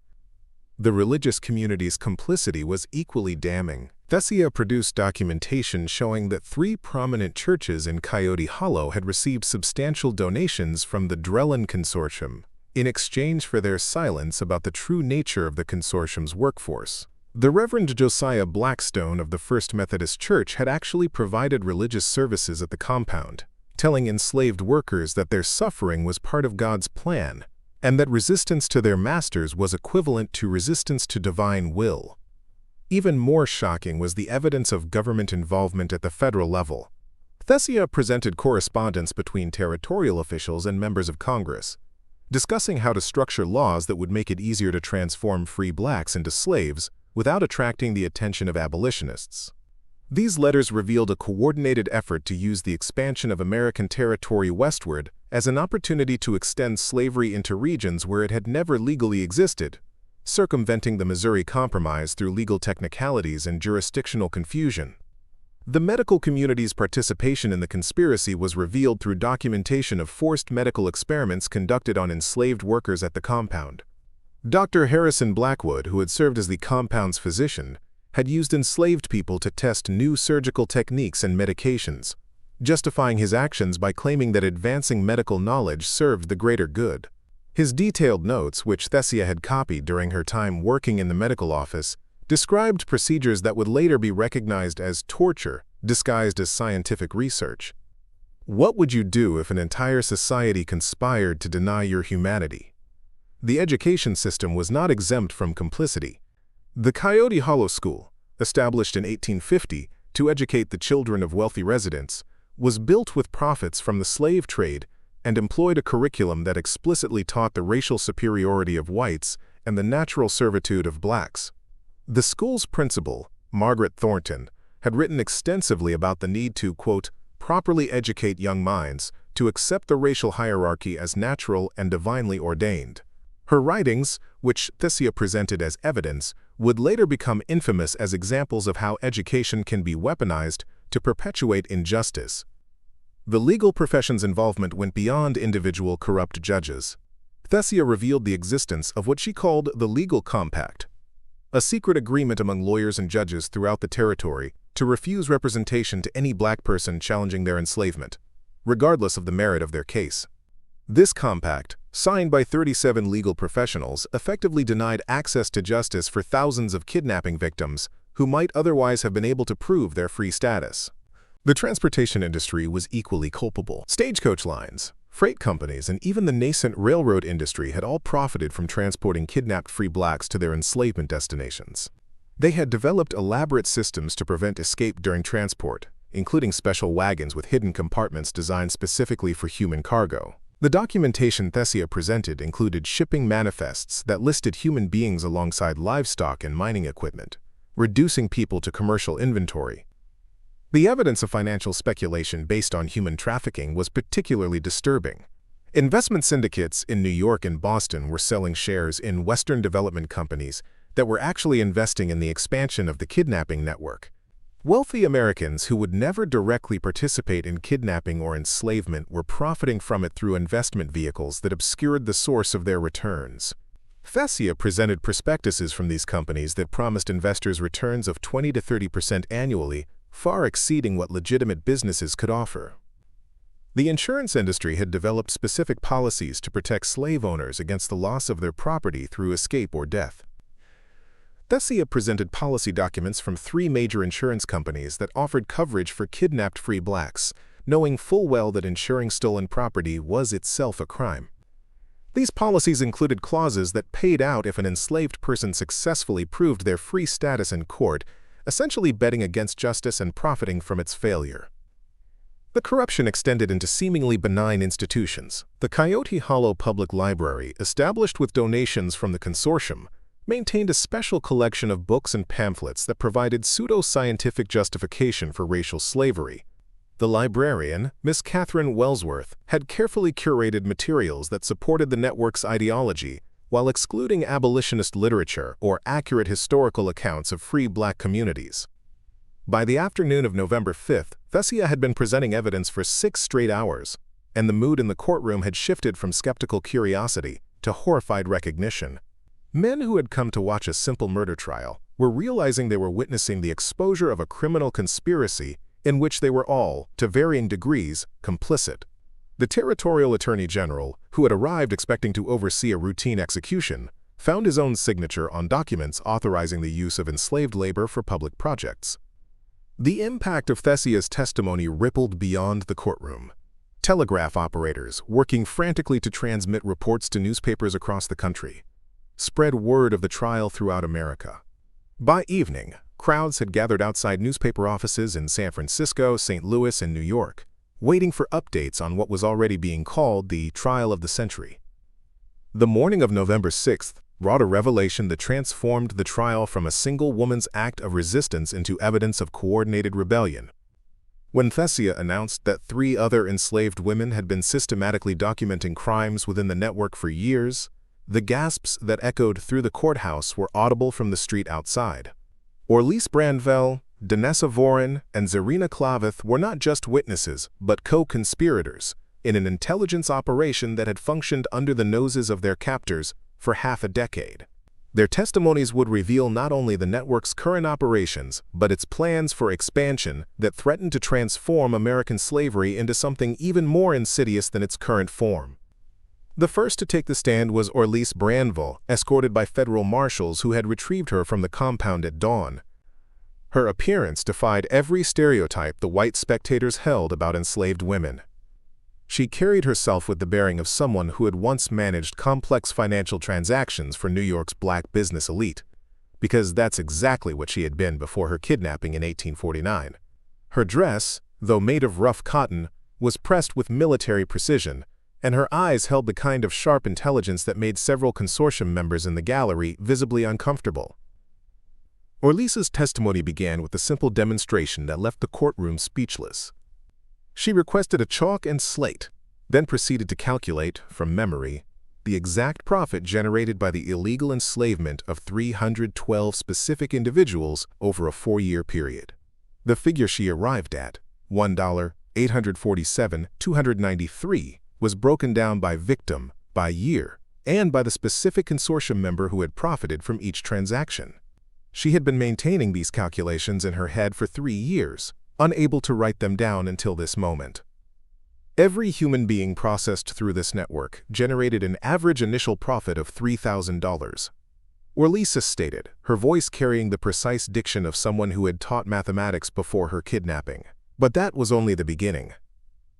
The religious community's complicity was equally damning. Thessia produced documentation showing that 3 prominent churches in Coyote Hollow had received substantial donations from the Drellin Consortium in exchange for their silence about the true nature of the consortium's workforce. The Reverend Josiah Blackstone of the First Methodist Church had actually provided religious services at the compound, telling enslaved workers that their suffering was part of God's plan, and that resistance to their masters was equivalent to resistance to divine will. Even more shocking was the evidence of government involvement at the federal level. Thessia presented correspondence between territorial officials and members of Congress, discussing how to structure laws that would make it easier to transform free blacks into slaves without attracting the attention of abolitionists. These letters revealed a coordinated effort to use the expansion of American territory westward as an opportunity to extend slavery into regions where it had never legally existed, circumventing the Missouri Compromise through legal technicalities and jurisdictional confusion. The medical community's participation in the conspiracy was revealed through documentation of forced medical experiments conducted on enslaved workers at the compound. Dr. Harrison Blackwood, who had served as the compound's physician, had used enslaved people to test new surgical techniques and medications, justifying his actions by claiming that advancing medical knowledge served the greater good. His detailed notes, which Thessia had copied during her time working in the medical office, described procedures that would later be recognized as torture, disguised as scientific research. What would you do if an entire society conspired to deny your humanity? The education system was not exempt from complicity. The Coyote Hollow School, established in 1850 to educate the children of wealthy residents, was built with profits from the slave trade and employed a curriculum that explicitly taught the racial superiority of whites and the natural servitude of blacks. The school's principal, Margaret Thornton, had written extensively about the need to, quote, properly educate young minds to accept the racial hierarchy as natural and divinely ordained. Her writings, which Thessia presented as evidence, would later become infamous as examples of how education can be weaponized to perpetuate injustice. The legal profession's involvement went beyond individual corrupt judges. Thessia revealed the existence of what she called the legal compact, a secret agreement among lawyers and judges throughout the territory to refuse representation to any black person challenging their enslavement, regardless of the merit of their case. This compact, signed by 37 legal professionals, effectively denied access to justice for thousands of kidnapping victims who might otherwise have been able to prove their free status. The transportation industry was equally culpable. Stagecoach lines, freight companies, and even the nascent railroad industry had all profited from transporting kidnapped free blacks to their enslavement destinations. They had developed elaborate systems to prevent escape during transport, including special wagons with hidden compartments designed specifically for human cargo. The documentation Thessia presented included shipping manifests that listed human beings alongside livestock and mining equipment, reducing people to commercial inventory. The evidence of financial speculation based on human trafficking was particularly disturbing. Investment syndicates in New York and Boston were selling shares in Western development companies that were actually investing in the expansion of the kidnapping network. Wealthy Americans who would never directly participate in kidnapping or enslavement were profiting from it through investment vehicles that obscured the source of their returns. Thessia presented prospectuses from these companies that promised investors returns of 20 to 30% annually, far exceeding what legitimate businesses could offer. The insurance industry had developed specific policies to protect slave owners against the loss of their property through escape or death. Thessia presented policy documents from 3 major insurance companies that offered coverage for kidnapped free blacks, knowing full well that insuring stolen property was itself a crime. These policies included clauses that paid out if an enslaved person successfully proved their free status in court, essentially betting against justice and profiting from its failure. The corruption extended into seemingly benign institutions. The Coyote Hollow Public Library, established with donations from the consortium, maintained a special collection of books and pamphlets that provided pseudo-scientific justification for racial slavery. The librarian, Miss Catherine Wellsworth, had carefully curated materials that supported the network's ideology while excluding abolitionist literature or accurate historical accounts of free black communities. By the afternoon of November 5th, Thessia had been presenting evidence for 6 straight hours, and the mood in the courtroom had shifted from skeptical curiosity to horrified recognition. Men who had come to watch a simple murder trial were realizing they were witnessing the exposure of a criminal conspiracy in which they were all, to varying degrees, complicit. The territorial attorney general, who had arrived expecting to oversee a routine execution, found his own signature on documents authorizing the use of enslaved labor for public projects. The impact of Thessia's testimony rippled beyond the courtroom. Telegraph operators, working frantically to transmit reports to newspapers across the country, spread word of the trial throughout America. By evening, crowds had gathered outside newspaper offices in San Francisco, St. Louis, and New York, waiting for updates on what was already being called the trial of the century. The morning of November 6th brought a revelation that transformed the trial from a single woman's act of resistance into evidence of coordinated rebellion. When Thessia announced that 3 other enslaved women had been systematically documenting crimes within the network for years, the gasps that echoed through the courthouse were audible from the street outside. Orlise Brandvell, Danessa Voren, and Zarina Klaveth were not just witnesses, but co-conspirators in an intelligence operation that had functioned under the noses of their captors for half a decade. Their testimonies would reveal not only the network's current operations, but its plans for expansion that threatened to transform American slavery into something even more insidious than its current form. The first to take the stand was Orlise Brandvell, escorted by federal marshals who had retrieved her from the compound at dawn. Her appearance defied every stereotype the white spectators held about enslaved women. She carried herself with the bearing of someone who had once managed complex financial transactions for New York's black business elite, because that's exactly what she had been before her kidnapping in 1849. Her dress, though made of rough cotton, was pressed with military precision, and her eyes held the kind of sharp intelligence that made several consortium members in the gallery visibly uncomfortable. Orlise's testimony began with a simple demonstration that left the courtroom speechless. She requested a chalk and slate, then proceeded to calculate, from memory, the exact profit generated by the illegal enslavement of 312 specific individuals over a 4-year period. The figure she arrived at, $1,847,293, was broken down by victim, by year, and by the specific consortium member who had profited from each transaction. She had been maintaining these calculations in her head for 3 years, unable to write them down until this moment. Every human being processed through this network generated an average initial profit of $3,000. Orlise stated, her voice carrying the precise diction of someone who had taught mathematics before her kidnapping. But that was only the beginning.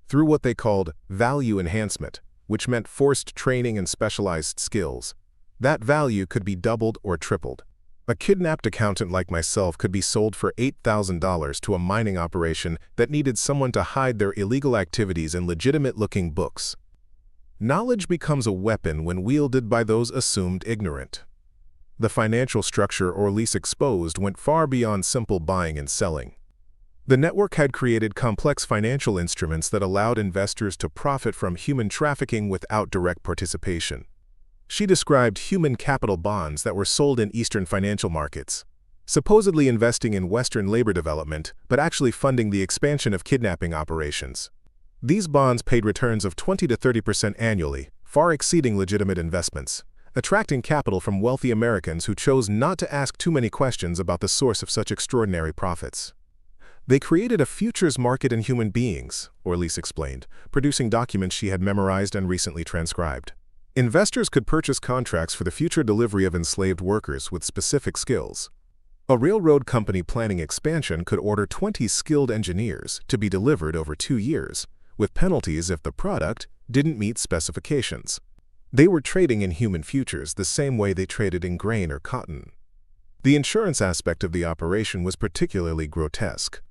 Through what they called value enhancement, which meant forced training and specialized skills, that value could be doubled or tripled. A kidnapped accountant like myself could be sold for $8,000 to a mining operation that needed someone to hide their illegal activities in legitimate-looking books. Knowledge becomes a weapon when wielded by those assumed ignorant. The financial structure Orlise exposed went far beyond simple buying and selling. The network had created complex financial instruments that allowed investors to profit from human trafficking without direct participation. She described human capital bonds that were sold in Eastern financial markets, supposedly investing in Western labor development, but actually funding the expansion of kidnapping operations. These bonds paid returns of 20 to 30% annually, far exceeding legitimate investments, attracting capital from wealthy Americans who chose not to ask too many questions about the source of such extraordinary profits. They created a futures market in human beings, Orlise explained, producing documents she had memorized and recently transcribed. Investors could purchase contracts for the future delivery of enslaved workers with specific skills. A railroad company planning expansion could order 20 skilled engineers to be delivered over 2 years, with penalties if the product didn't meet specifications. They were trading in human futures the same way they traded in grain or cotton. The insurance aspect of the operation was particularly grotesque.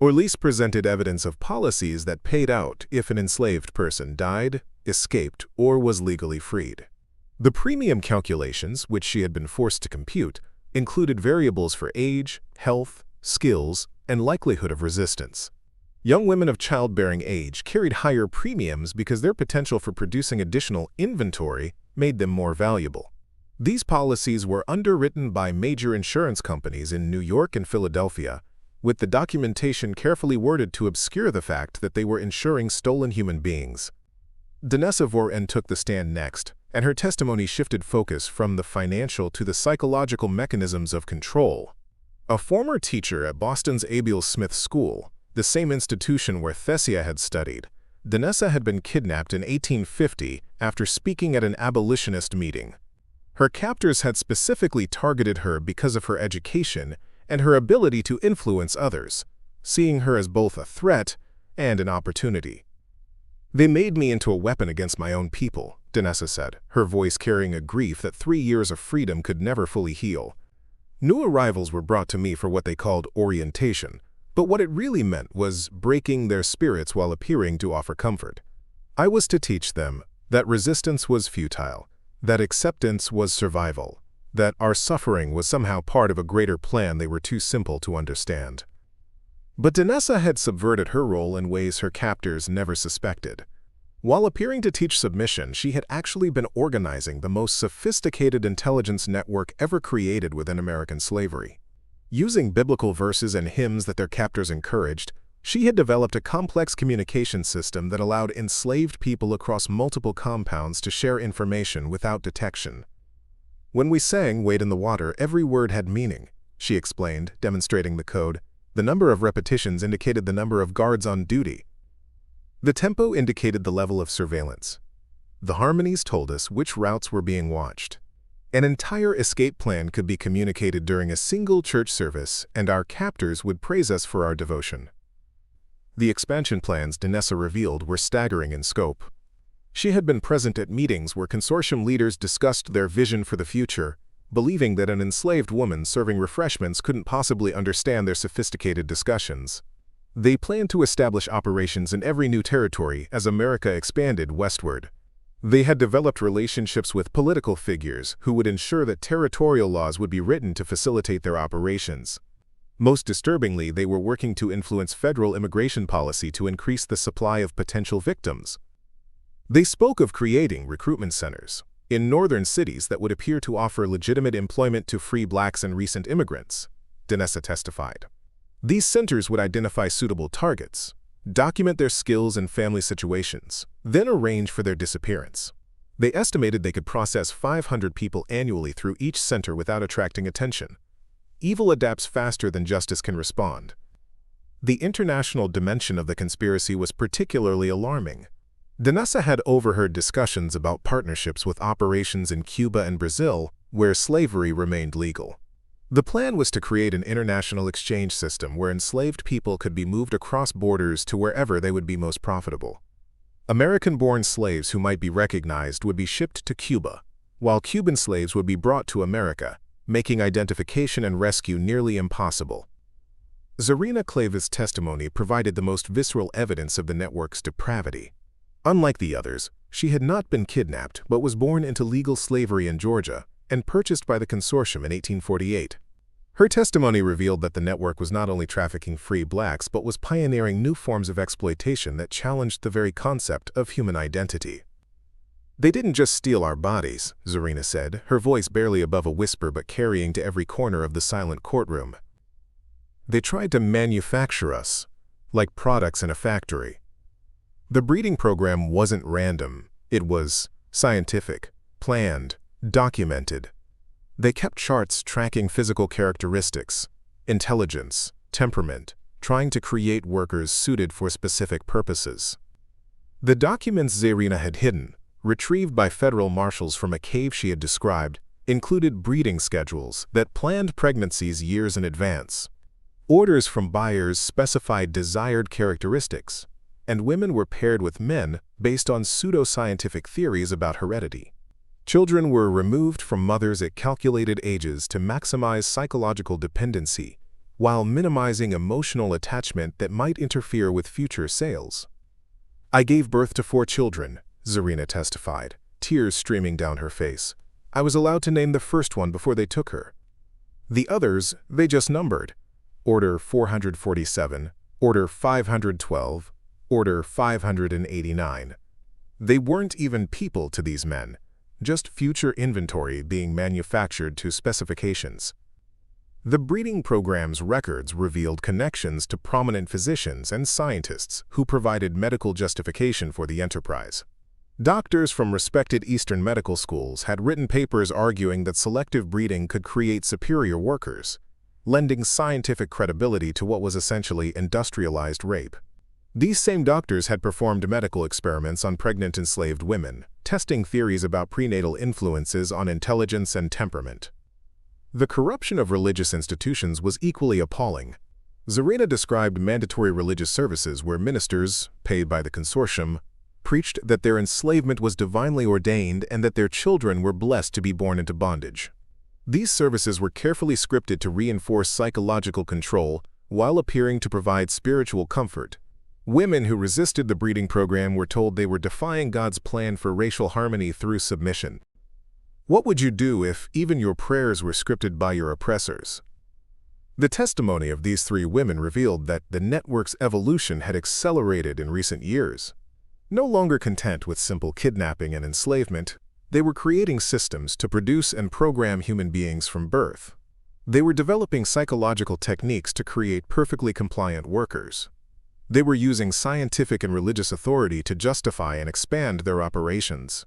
Orlise presented evidence of policies that paid out if an enslaved person died, escaped, or was legally freed. The premium calculations, which she had been forced to compute, included variables for age, health, skills, and likelihood of resistance. Young women of childbearing age carried higher premiums because their potential for producing additional inventory made them more valuable. These policies were underwritten by major insurance companies in New York and Philadelphia, with the documentation carefully worded to obscure the fact that they were insuring stolen human beings. Thessia Mornel took the stand next, and her testimony shifted focus from the financial to the psychological mechanisms of control. A former teacher at Boston's Abiel Smith School, the same institution where Thessia had studied, Thessia had been kidnapped in 1850 after speaking at an abolitionist meeting. Her captors had specifically targeted her because of her education and her ability to influence others, seeing her as both a threat and an opportunity. "They made me into a weapon against my own people," Thessia said, her voice carrying a grief that 3 years of freedom could never fully heal. New arrivals were brought to me for what they called orientation, but what it really meant was breaking their spirits while appearing to offer comfort. I was to teach them that resistance was futile, that acceptance was survival, that our suffering was somehow part of a greater plan they were too simple to understand. But Thessia had subverted her role in ways her captors never suspected. While appearing to teach submission, she had actually been organizing the most sophisticated intelligence network ever created within American slavery. Using biblical verses and hymns that their captors encouraged, she had developed a complex communication system that allowed enslaved people across multiple compounds to share information without detection. "When we sang Wade in the Water, every word had meaning," she explained, demonstrating the code. The number of repetitions indicated the number of guards on duty. The tempo indicated the level of surveillance. The harmonies told us which routes were being watched. An entire escape plan could be communicated during a single church service, and our captors would praise us for our devotion. The expansion plans Thessia revealed were staggering in scope. She had been present at meetings where consortium leaders discussed their vision for the future, believing that an enslaved woman serving refreshments couldn't possibly understand their sophisticated discussions. They planned to establish operations in every new territory as America expanded westward. They had developed relationships with political figures who would ensure that territorial laws would be written to facilitate their operations. Most disturbingly, they were working to influence federal immigration policy to increase the supply of potential victims. They spoke of creating recruitment centers in northern cities that would appear to offer legitimate employment to free blacks and recent immigrants, Thessia testified. These centers would identify suitable targets, document their skills and family situations, then arrange for their disappearance. They estimated they could process 500 people annually through each center without attracting attention. Evil adapts faster than justice can respond. The international dimension of the conspiracy was particularly alarming. Thessia had overheard discussions about partnerships with operations in Cuba and Brazil, where slavery remained legal. The plan was to create an international exchange system where enslaved people could be moved across borders to wherever they would be most profitable. American-born slaves who might be recognized would be shipped to Cuba, while Cuban slaves would be brought to America, making identification and rescue nearly impossible. Zarina Clava's testimony provided the most visceral evidence of the network's depravity. Unlike the others, she had not been kidnapped but was born into legal slavery in Georgia and purchased by the consortium in 1848. Her testimony revealed that the network was not only trafficking free blacks but was pioneering new forms of exploitation that challenged the very concept of human identity. "They didn't just steal our bodies," Zarina said, her voice barely above a whisper but carrying to every corner of the silent courtroom. "They tried to manufacture us, like products in a factory. The breeding program wasn't random. It was scientific, planned, documented. They kept charts tracking physical characteristics, intelligence, temperament, trying to create workers suited for specific purposes. The documents Zarina had hidden, retrieved by federal marshals from a cave she had described, included breeding schedules that planned pregnancies years in advance. Orders from buyers specified desired characteristics, and women were paired with men based on pseudoscientific theories about heredity. Children were removed from mothers at calculated ages to maximize psychological dependency, while minimizing emotional attachment that might interfere with future sales. I gave birth to 4 children, Zarina testified, tears streaming down her face. I was allowed to name the first one before they took her. The others, they just numbered. Order 447, Order 512, Order 589. They weren't even people to these men, just future inventory being manufactured to specifications. The breeding program's records revealed connections to prominent physicians and scientists who provided medical justification for the enterprise. Doctors from respected Eastern medical schools had written papers arguing that selective breeding could create superior workers, lending scientific credibility to what was essentially industrialized rape. These same doctors had performed medical experiments on pregnant enslaved women, testing theories about prenatal influences on intelligence and temperament. The corruption of religious institutions was equally appalling. Zarina described mandatory religious services where ministers, paid by the consortium, preached that their enslavement was divinely ordained and that their children were blessed to be born into bondage. These services were carefully scripted to reinforce psychological control while appearing to provide spiritual comfort. Women who resisted the breeding program were told they were defying God's plan for racial harmony through submission. What would you do if even your prayers were scripted by your oppressors? The testimony of these 3 women revealed that the network's evolution had accelerated in recent years. No longer content with simple kidnapping and enslavement, they were creating systems to produce and program human beings from birth. They were developing psychological techniques to create perfectly compliant workers. They were using scientific and religious authority to justify and expand their operations.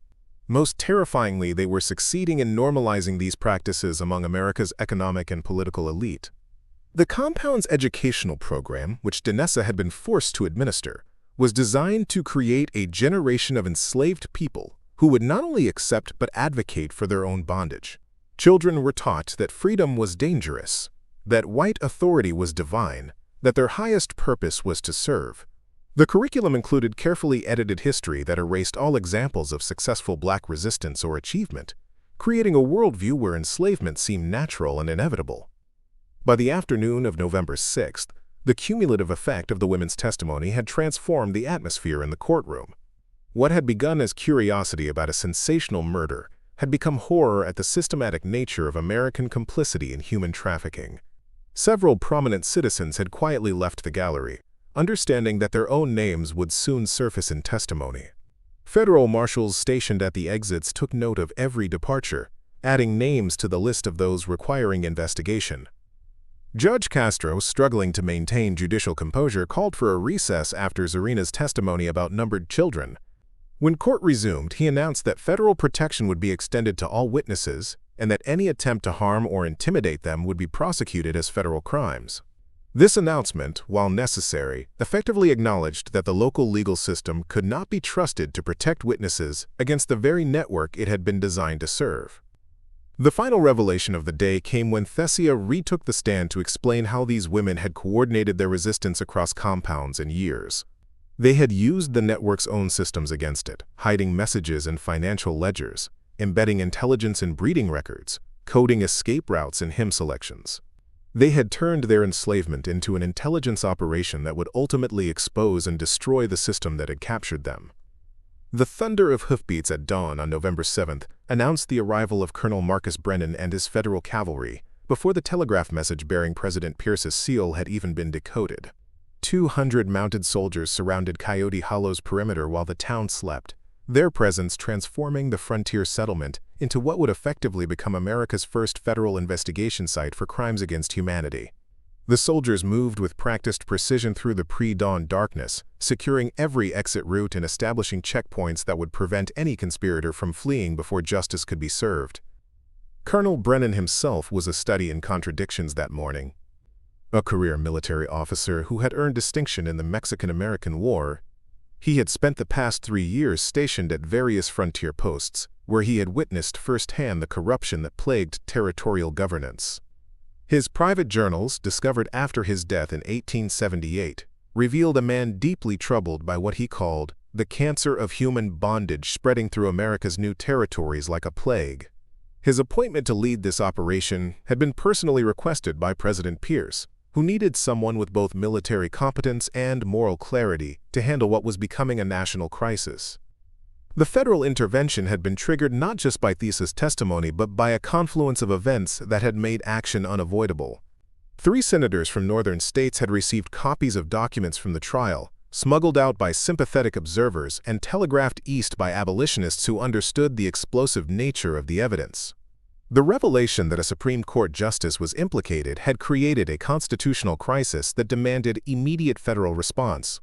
Most terrifyingly, they were succeeding in normalizing these practices among America's economic and political elite. The compound's educational program, which Thessia had been forced to administer, was designed to create a generation of enslaved people who would not only accept but advocate for their own bondage. Children were taught that freedom was dangerous, that white authority was divine, that their highest purpose was to serve. The curriculum included carefully edited history that erased all examples of successful black resistance or achievement, creating a worldview where enslavement seemed natural and inevitable. By the afternoon of November 6th, the cumulative effect of the women's testimony had transformed the atmosphere in the courtroom. What had begun as curiosity about a sensational murder had become horror at the systematic nature of American complicity in human trafficking. Several prominent citizens had quietly left the gallery, understanding that their own names would soon surface in testimony. Federal marshals stationed at the exits took note of every departure, adding names to the list of those requiring investigation. Judge Castro, struggling to maintain judicial composure, called for a recess after Zarina's testimony about numbered children. When court resumed, he announced that federal protection would be extended to all witnesses and that any attempt to harm or intimidate them would be prosecuted as federal crimes. This announcement, while necessary, effectively acknowledged that the local legal system could not be trusted to protect witnesses against the very network it had been designed to serve. The final revelation of the day came when Thessia retook the stand to explain how these women had coordinated their resistance across compounds and years. They had used the network's own systems against it, hiding messages in financial ledgers, embedding intelligence in breeding records, coding escape routes in hymn selections. They had turned their enslavement into an intelligence operation that would ultimately expose and destroy the system that had captured them. The thunder of hoofbeats at dawn on November 7th announced the arrival of Colonel Marcus Brennan and his federal cavalry, before the telegraph message bearing President Pierce's seal had even been decoded. 200 mounted soldiers surrounded Coyote Hollow's perimeter while the town slept, their presence transforming the frontier settlement into what would effectively become America's first federal investigation site for crimes against humanity. The soldiers moved with practiced precision through the pre-dawn darkness, securing every exit route and establishing checkpoints that would prevent any conspirator from fleeing before justice could be served. Colonel Brennan himself was a study in contradictions that morning. A career military officer who had earned distinction in the Mexican-American War, he had spent the past 3 years stationed at various frontier posts, where he had witnessed firsthand the corruption that plagued territorial governance. His private journals, discovered after his death in 1878, revealed a man deeply troubled by what he called the cancer of human bondage spreading through America's new territories like a plague. His appointment to lead this operation had been personally requested by President Pierce, who needed someone with both military competence and moral clarity to handle what was becoming a national crisis. The federal intervention had been triggered not just by Thessia's testimony but by a confluence of events that had made action unavoidable. 3 senators from northern states had received copies of documents from the trial, smuggled out by sympathetic observers and telegraphed east by abolitionists who understood the explosive nature of the evidence. The revelation that a Supreme Court justice was implicated had created a constitutional crisis that demanded immediate federal response.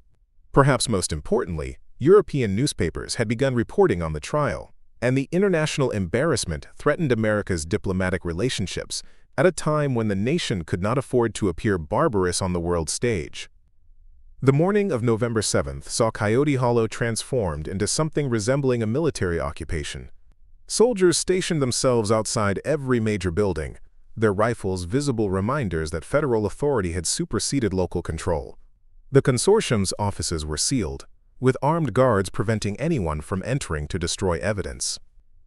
Perhaps most importantly, European newspapers had begun reporting on the trial, and the international embarrassment threatened America's diplomatic relationships at a time when the nation could not afford to appear barbarous on the world stage. The morning of November 7th saw Coyote Hollow transformed into something resembling a military occupation. Soldiers stationed themselves outside every major building, their rifles visible reminders that federal authority had superseded local control. The consortium's offices were sealed, with armed guards preventing anyone from entering to destroy evidence.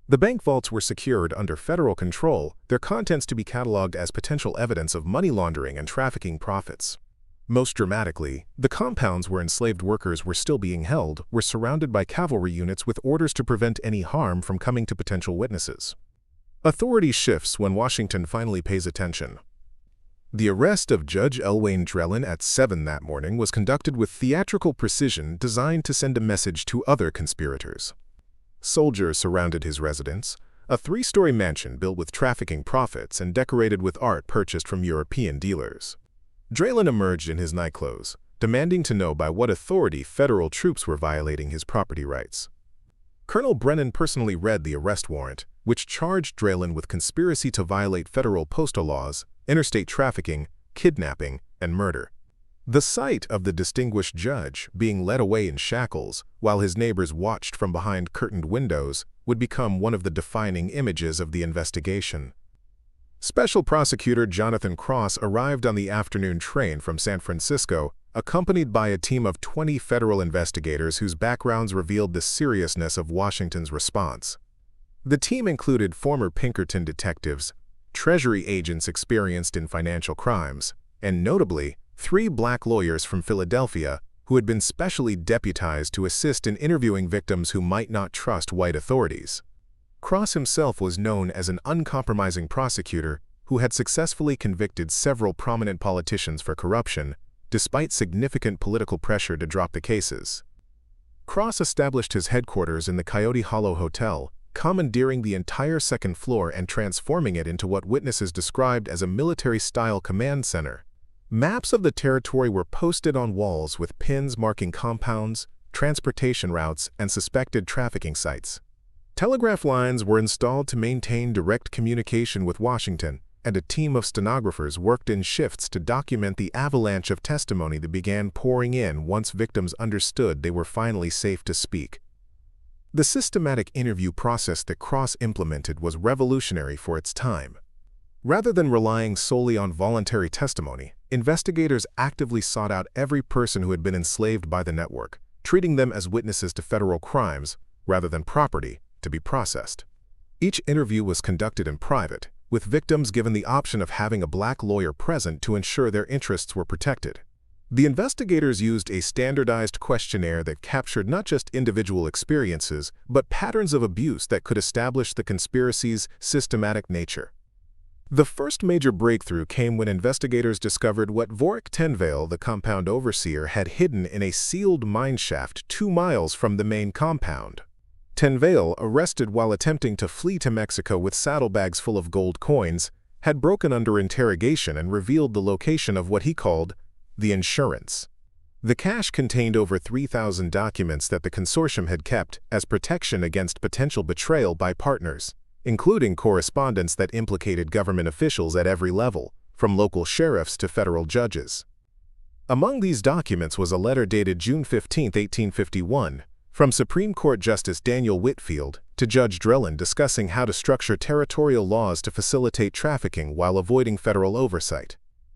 The bank vaults were secured under federal control, their contents to be cataloged as potential evidence of money laundering and trafficking profits. Most dramatically, the compounds where enslaved workers were still being held were surrounded by cavalry units with orders to prevent any harm from coming to potential witnesses. Authority shifts when Washington finally pays attention. The arrest of Judge Elwayne Drellin at 7 that morning was conducted with theatrical precision designed to send a message to other conspirators. Soldiers surrounded his residence, a 3-story mansion built with trafficking profits and decorated with art purchased from European dealers. Drellin emerged in his nightclothes, demanding to know by what authority federal troops were violating his property rights. Colonel Brennan personally read the arrest warrant, which charged Drellin with conspiracy to violate federal postal laws, interstate trafficking, kidnapping, and murder. The sight of the distinguished judge being led away in shackles while his neighbors watched from behind curtained windows would become one of the defining images of the investigation. Special Prosecutor Jonathan Cross arrived on the afternoon train from San Francisco, accompanied by a team of 20 federal investigators whose backgrounds revealed the seriousness of Washington's response. The team included former Pinkerton detectives, Treasury agents experienced in financial crimes, and notably, 3 black lawyers from Philadelphia who had been specially deputized to assist in interviewing victims who might not trust white authorities. Cross himself was known as an uncompromising prosecutor who had successfully convicted several prominent politicians for corruption, despite significant political pressure to drop the cases. Cross established his headquarters in the Coyote Hollow Hotel, commandeering the entire 2nd floor and transforming it into what witnesses described as a military-style command center. Maps of the territory were posted on walls with pins marking compounds, transportation routes, and suspected trafficking sites. Telegraph lines were installed to maintain direct communication with Washington, and a team of stenographers worked in shifts to document the avalanche of testimony that began pouring in once victims understood they were finally safe to speak. The systematic interview process that Cross implemented was revolutionary for its time. Rather than relying solely on voluntary testimony, investigators actively sought out every person who had been enslaved by the network, treating them as witnesses to federal crimes rather than property to be processed. Each interview was conducted in private, with victims given the option of having a black lawyer present to ensure their interests were protected. The investigators used a standardized questionnaire that captured not just individual experiences, but patterns of abuse that could establish the conspiracy's systematic nature. The first major breakthrough came when investigators discovered what Vorik Tenvale, the compound overseer, had hidden in a sealed mineshaft 2 miles from the main compound. Tenvale, arrested while attempting to flee to Mexico with saddlebags full of gold coins, had broken under interrogation and revealed the location of what he called the insurance. The cache contained over 3,000 documents that the consortium had kept as protection against potential betrayal by partners, including correspondence that implicated government officials at every level, from local sheriffs to federal judges. Among these documents was a letter dated June 15, 1851, from Supreme Court Justice Daniel Whitfield to Judge Drellin discussing how to structure territorial laws to facilitate trafficking while avoiding federal oversight.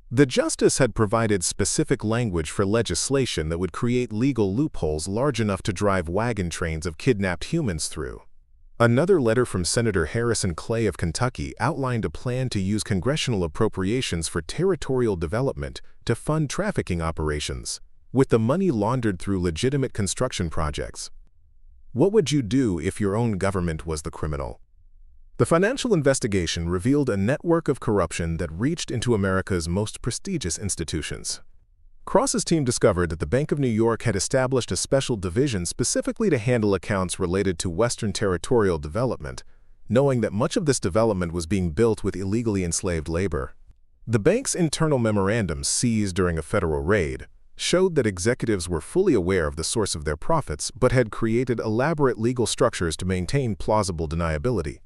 The justice had provided specific language for legislation that would create legal loopholes large enough to drive wagon trains of kidnapped humans through. Another letter from Senator Harrison Clay of Kentucky outlined a plan to use congressional appropriations for territorial development to fund trafficking operations, with the money laundered through legitimate construction projects. What would you do if your own government was the criminal? The financial investigation revealed a network of corruption that reached into America's most prestigious institutions. Cross's team discovered that the Bank of New York had established a special division specifically to handle accounts related to Western territorial development, knowing that much of this development was being built with illegally enslaved labor. The bank's internal memorandums seized during a federal raid showed that executives were fully aware of the source of their profits but had created elaborate legal structures to maintain plausible deniability.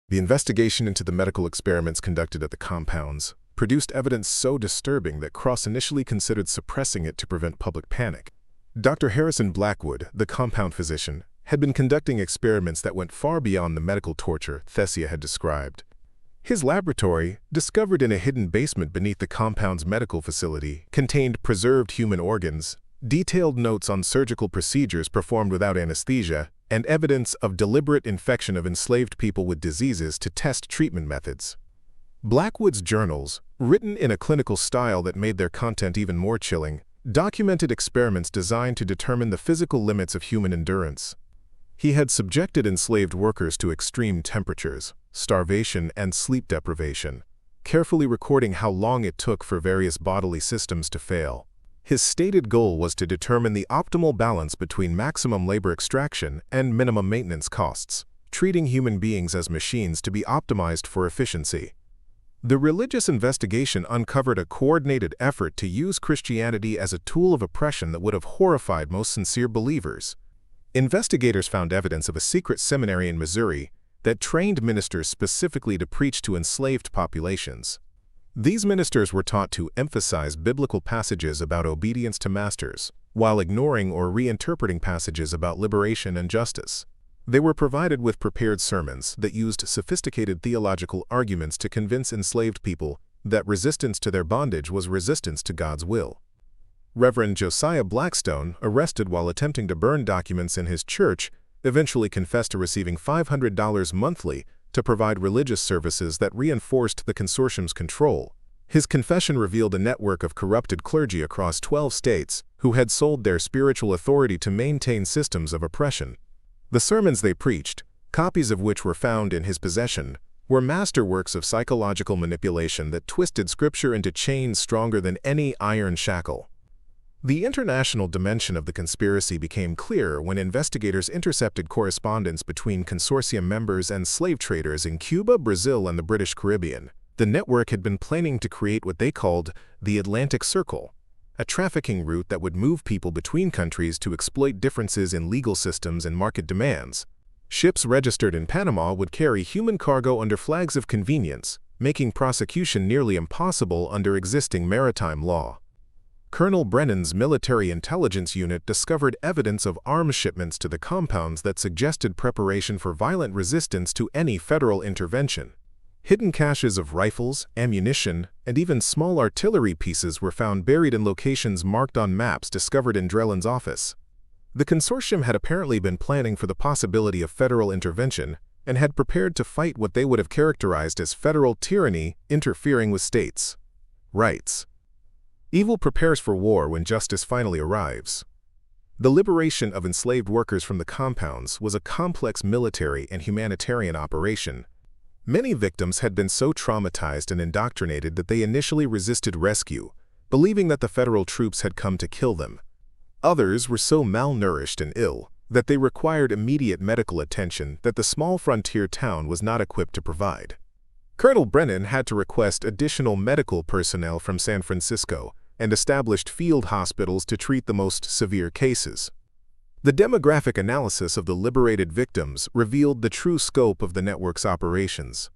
The investigation into the medical experiments conducted at the compounds produced evidence so disturbing that Cross initially considered suppressing it to prevent public panic. Dr. Harrison Blackwood, the compound physician, had been conducting experiments that went far beyond the medical torture Thessia had described. His laboratory, discovered in a hidden basement beneath the compound's medical facility, contained preserved human organs, detailed notes on surgical procedures performed without anesthesia, and evidence of deliberate infection of enslaved people with diseases to test treatment methods. Blackwood's journals, written in a clinical style that made their content even more chilling, documented experiments designed to determine the physical limits of human endurance. He had subjected enslaved workers to extreme temperatures, starvation, and sleep deprivation, carefully recording how long it took for various bodily systems to fail. His stated goal was to determine the optimal balance between maximum labor extraction and minimum maintenance costs, treating human beings as machines to be optimized for efficiency. The religious investigation uncovered a coordinated effort to use Christianity as a tool of oppression that would have horrified most sincere believers. Investigators found evidence of a secret seminary in Missouri that trained ministers specifically to preach to enslaved populations. These ministers were taught to emphasize biblical passages about obedience to masters, while ignoring or reinterpreting passages about liberation and justice. They were provided with prepared sermons that used sophisticated theological arguments to convince enslaved people that resistance to their bondage was resistance to God's will. Reverend Josiah Blackstone, arrested while attempting to burn documents in his church, eventually confessed to receiving $500 monthly to provide religious services that reinforced the consortium's control. His confession revealed a network of corrupted clergy across 12 states who had sold their spiritual authority to maintain systems of oppression. The sermons they preached, copies of which were found in his possession, were masterworks of psychological manipulation that twisted Scripture into chains stronger than any iron shackle. The international dimension of the conspiracy became clear when investigators intercepted correspondence between consortium members and slave traders in Cuba, Brazil, and the British Caribbean. The network had been planning to create what they called the Atlantic Circle, a trafficking route that would move people between countries to exploit differences in legal systems and market demands. Ships registered in Panama would carry human cargo under flags of convenience, making prosecution nearly impossible under existing maritime law. Colonel Brennan's military intelligence unit discovered evidence of arms shipments to the compounds that suggested preparation for violent resistance to any federal intervention. Hidden caches of rifles, ammunition, and even small artillery pieces were found buried in locations marked on maps discovered in Drellin's office. The consortium had apparently been planning for the possibility of federal intervention and had prepared to fight what they would have characterized as federal tyranny interfering with states' rights. Evil prepares for war when justice finally arrives. The liberation of enslaved workers from the compounds was a complex military and humanitarian operation. Many victims had been so traumatized and indoctrinated that they initially resisted rescue, believing that the federal troops had come to kill them. Others were so malnourished and ill that they required immediate medical attention that the small frontier town was not equipped to provide. Colonel Brennan had to request additional medical personnel from San Francisco and established field hospitals to treat the most severe cases. The demographic analysis of the liberated victims revealed the true scope of the network's operations.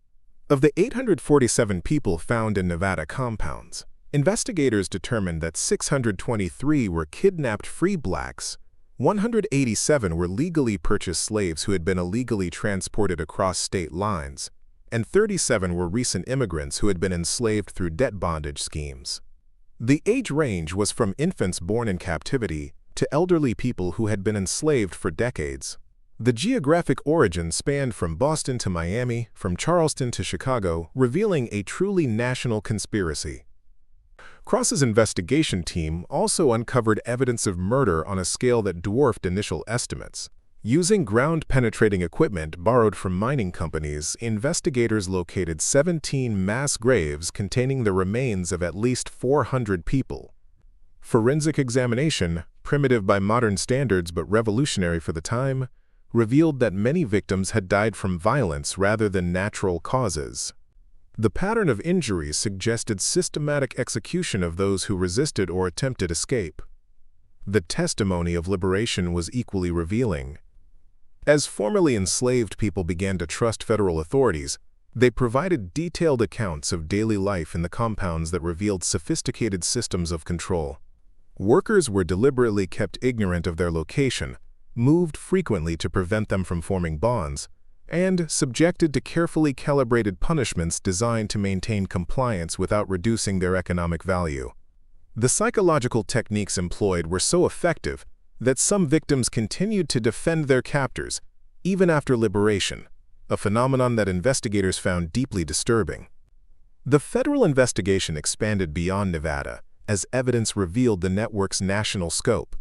Of the 847 people found in Nevada compounds, investigators determined that 623 were kidnapped free blacks, 187 were legally purchased slaves who had been illegally transported across state lines, and 37 were recent immigrants who had been enslaved through debt bondage schemes. The age range was from infants born in captivity to elderly people who had been enslaved for decades. The geographic origin spanned from Boston to Miami, from Charleston to Chicago, revealing a truly national conspiracy. Cross's investigation team also uncovered evidence of murder on a scale that dwarfed initial estimates. Using ground-penetrating equipment borrowed from mining companies, investigators located 17 mass graves containing the remains of at least 400 people. Forensic examination, primitive by modern standards but revolutionary for the time, revealed that many victims had died from violence rather than natural causes. The pattern of injuries suggested systematic execution of those who resisted or attempted escape. The testimony of liberation was equally revealing. As formerly enslaved people began to trust federal authorities, they provided detailed accounts of daily life in the compounds that revealed sophisticated systems of control. Workers were deliberately kept ignorant of their location, moved frequently to prevent them from forming bonds, and subjected to carefully calibrated punishments designed to maintain compliance without reducing their economic value. The psychological techniques employed were so effective that some victims continued to defend their captors, even after liberation, a phenomenon that investigators found deeply disturbing. The federal investigation expanded beyond Nevada, as evidence revealed the network's national scope.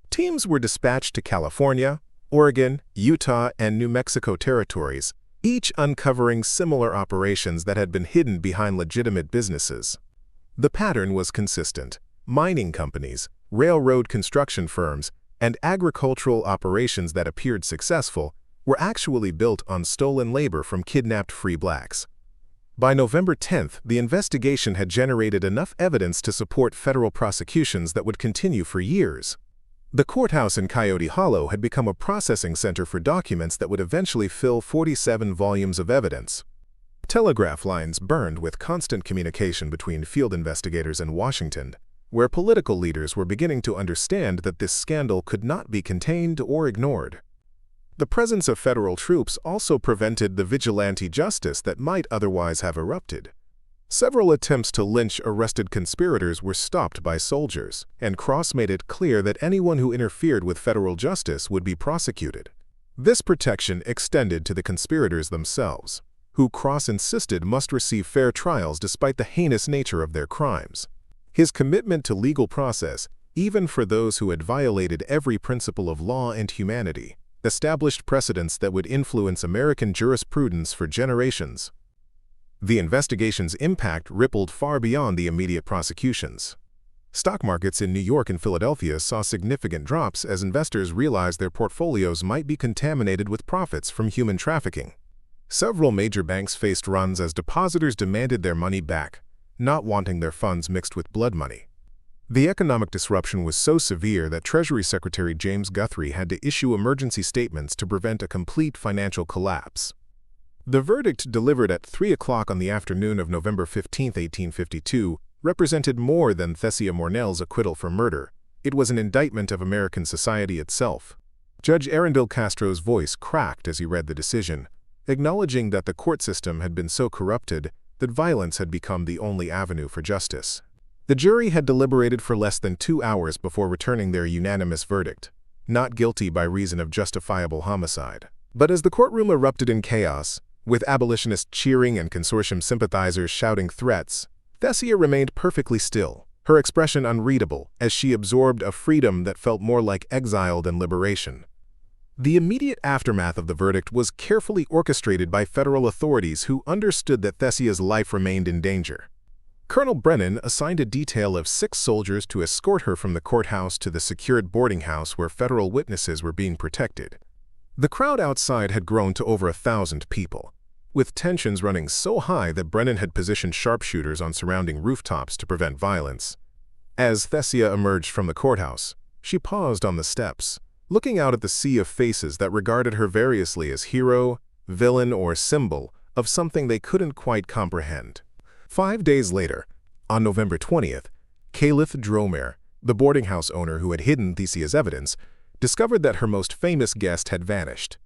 Teams were dispatched to California, Oregon, Utah, and New Mexico territories, each uncovering similar operations that had been hidden behind legitimate businesses. The pattern was consistent. Mining companies, railroad construction firms, and agricultural operations that appeared successful were actually built on stolen labor from kidnapped free blacks. By November 10th, the investigation had generated enough evidence to support federal prosecutions that would continue for years. The courthouse in Coyote Hollow had become a processing center for documents that would eventually fill 47 volumes of evidence. Telegraph lines burned with constant communication between field investigators and Washington, where political leaders were beginning to understand that this scandal could not be contained or ignored. The presence of federal troops also prevented the vigilante justice that might otherwise have erupted. Several attempts to lynch arrested conspirators were stopped by soldiers, and Cross made it clear that anyone who interfered with federal justice would be prosecuted. This protection extended to the conspirators themselves, who Cross insisted must receive fair trials despite the heinous nature of their crimes. His commitment to legal process, even for those who had violated every principle of law and humanity, established precedents that would influence American jurisprudence for generations. The investigation's impact rippled far beyond the immediate prosecutions. Stock markets in New York and Philadelphia saw significant drops as investors realized their portfolios might be contaminated with profits from human trafficking. Several major banks faced runs as depositors demanded their money back, not wanting their funds mixed with blood money. The economic disruption was so severe that Treasury Secretary James Guthrie had to issue emergency statements to prevent a complete financial collapse. The verdict delivered at 3 o'clock on the afternoon of November 15, 1852, represented more than Thessia Mornel's acquittal for murder. It was an indictment of American society itself. Judge Arundel Castro's voice cracked as he read the decision, acknowledging that the court system had been so corrupted that violence had become the only avenue for justice. The jury had deliberated for less than 2 hours before returning their unanimous verdict, not guilty by reason of justifiable homicide. But as the courtroom erupted in chaos, with abolitionists cheering and consortium sympathizers shouting threats, Thessia remained perfectly still, her expression unreadable as she absorbed a freedom that felt more like exile than liberation. The immediate aftermath of the verdict was carefully orchestrated by federal authorities who understood that Thessia's life remained in danger. Colonel Brennan assigned a detail of 6 soldiers to escort her from the courthouse to the secured boarding house where federal witnesses were being protected. The crowd outside had grown to over 1,000 people, with tensions running so high that Brennan had positioned sharpshooters on surrounding rooftops to prevent violence. As Thessia emerged from the courthouse, she paused on the steps, looking out at the sea of faces that regarded her variously as hero, villain, or symbol of something they couldn't quite comprehend. 5 days later, on November 20th, Caliph Dromer, the boarding house owner who had hidden Thessia's evidence, discovered that her most famous guest had vanished.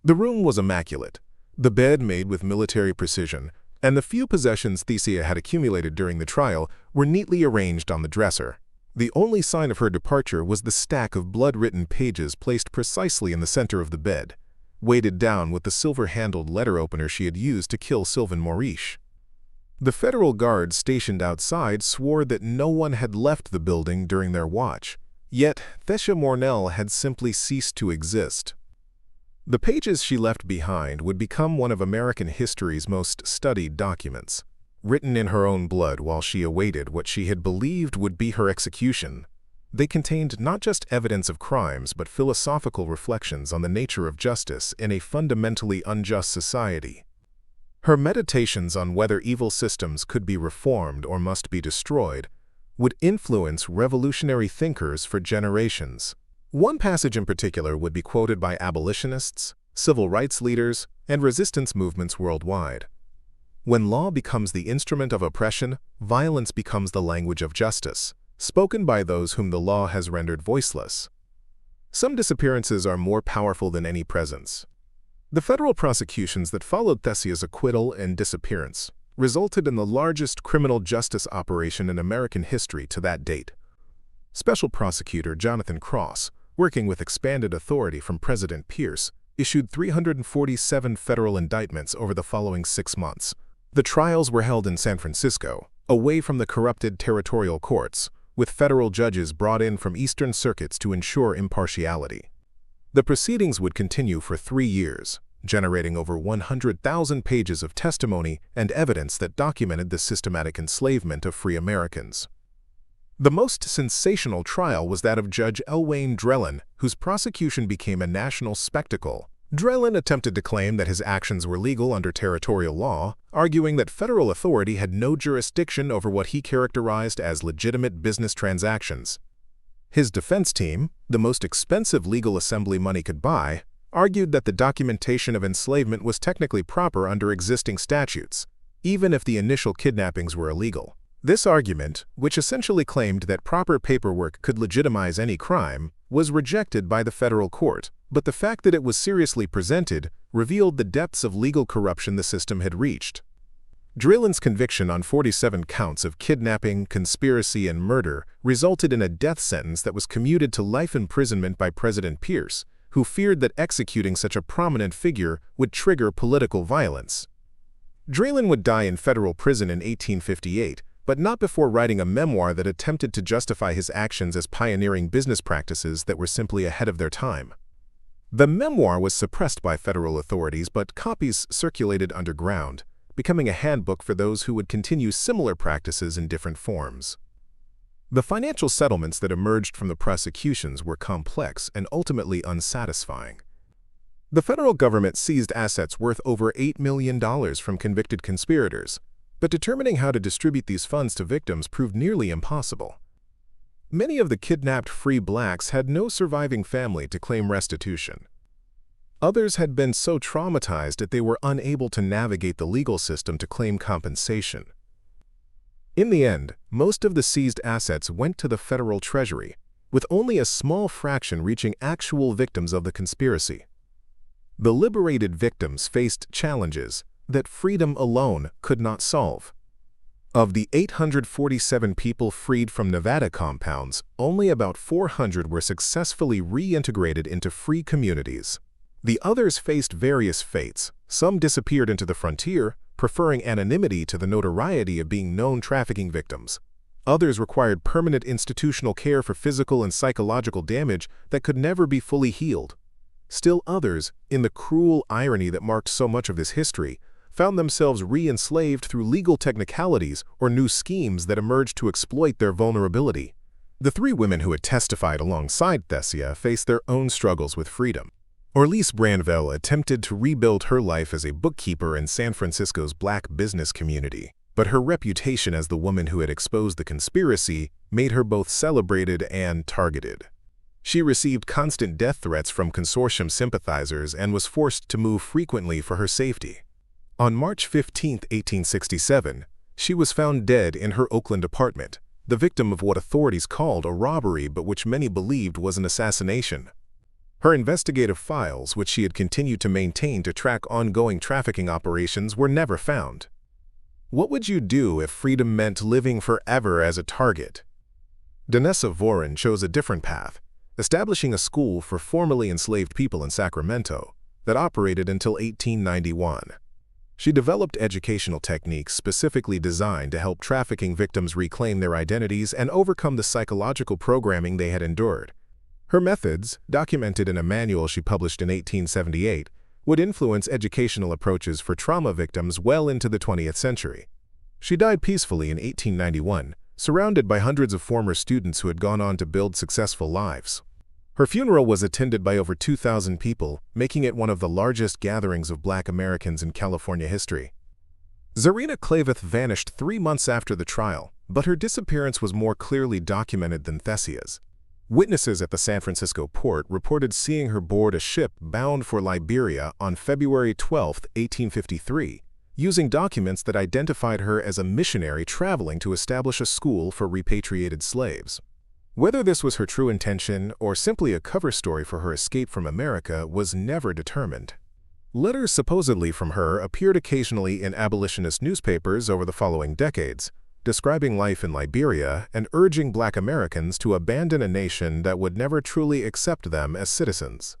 The room was immaculate, the bed made with military precision, and the few possessions Thessia had accumulated during the trial were neatly arranged on the dresser. The only sign of her departure was the stack of blood-written pages placed precisely in the center of the bed, weighted down with the silver-handled letter opener she had used to kill Sylvain Maurice. The federal guards stationed outside swore that no one had left the building during their watch, yet Thessia Mornel had simply ceased to exist. The pages she left behind would become one of American history's most studied documents. Written in her own blood while she awaited what she had believed would be her execution, they contained not just evidence of crimes but philosophical reflections on the nature of justice in a fundamentally unjust society. Her meditations on whether evil systems could be reformed or must be destroyed would influence revolutionary thinkers for generations. One passage in particular would be quoted by abolitionists, civil rights leaders, and resistance movements worldwide. When law becomes the instrument of oppression, violence becomes the language of justice, spoken by those whom the law has rendered voiceless. Some disappearances are more powerful than any presence. The federal prosecutions that followed Thessia's acquittal and disappearance resulted in the largest criminal justice operation in American history to that date. Special Prosecutor Jonathan Cross, working with expanded authority from President Pierce, issued 347 federal indictments over the following 6 months. The trials were held in San Francisco, away from the corrupted territorial courts, with federal judges brought in from eastern circuits to ensure impartiality. The proceedings would continue for 3 years, generating over 100,000 pages of testimony and evidence that documented the systematic enslavement of free Americans. The most sensational trial was that of Judge Elwayne Drellin, whose prosecution became a national spectacle. Drellin attempted to claim that his actions were legal under territorial law, arguing that federal authority had no jurisdiction over what he characterized as legitimate business transactions. His defense team, the most expensive legal assembly money could buy, argued that the documentation of enslavement was technically proper under existing statutes, even if the initial kidnappings were illegal. This argument, which essentially claimed that proper paperwork could legitimize any crime, was rejected by the federal court, but the fact that it was seriously presented revealed the depths of legal corruption the system had reached. Drillin's conviction on 47 counts of kidnapping, conspiracy, and murder resulted in a death sentence that was commuted to life imprisonment by President Pierce, who feared that executing such a prominent figure would trigger political violence. Drellin would die in federal prison in 1858, but not before writing a memoir that attempted to justify his actions as pioneering business practices that were simply ahead of their time. The memoir was suppressed by federal authorities, but copies circulated underground, becoming a handbook for those who would continue similar practices in different forms. The financial settlements that emerged from the prosecutions were complex and ultimately unsatisfying. The federal government seized assets worth over $8 million from convicted conspirators, but determining how to distribute these funds to victims proved nearly impossible. Many of the kidnapped free blacks had no surviving family to claim restitution. Others had been so traumatized that they were unable to navigate the legal system to claim compensation. In the end, most of the seized assets went to the federal treasury, with only a small fraction reaching actual victims of the conspiracy. The liberated victims faced challenges that freedom alone could not solve. Of the 847 people freed from Nevada compounds, only about 400 were successfully reintegrated into free communities. The others faced various fates. Some disappeared into the frontier, preferring anonymity to the notoriety of being known trafficking victims. Others required permanent institutional care for physical and psychological damage that could never be fully healed. Still others, in the cruel irony that marked so much of this history, found themselves re-enslaved through legal technicalities or new schemes that emerged to exploit their vulnerability. The three women who had testified alongside Thessia faced their own struggles with freedom. Orlise Branville attempted to rebuild her life as a bookkeeper in San Francisco's black business community, but her reputation as the woman who had exposed the conspiracy made her both celebrated and targeted. She received constant death threats from consortium sympathizers and was forced to move frequently for her safety. On March 15, 1867, she was found dead in her Oakland apartment, the victim of what authorities called a robbery but which many believed was an assassination. Her investigative files, which she had continued to maintain to track ongoing trafficking operations, were never found. What would you do if freedom meant living forever as a target? Danessa Voren chose a different path, establishing a school for formerly enslaved people in Sacramento that operated until 1891. She developed educational techniques specifically designed to help trafficking victims reclaim their identities and overcome the psychological programming they had endured. Her methods, documented in a manual she published in 1878, would influence educational approaches for trauma victims well into the 20th century. She died peacefully in 1891, surrounded by hundreds of former students who had gone on to build successful lives. Her funeral was attended by over 2,000 people, making it one of the largest gatherings of Black Americans in California history. Zarina Claveth vanished 3 months after the trial, but her disappearance was more clearly documented than Thessia's. Witnesses at the San Francisco port reported seeing her board a ship bound for Liberia on February 12, 1853, using documents that identified her as a missionary traveling to establish a school for repatriated slaves. Whether this was her true intention or simply a cover story for her escape from America was never determined. Letters supposedly from her appeared occasionally in abolitionist newspapers over the following decades, describing life in Liberia and urging Black Americans to abandon a nation that would never truly accept them as citizens.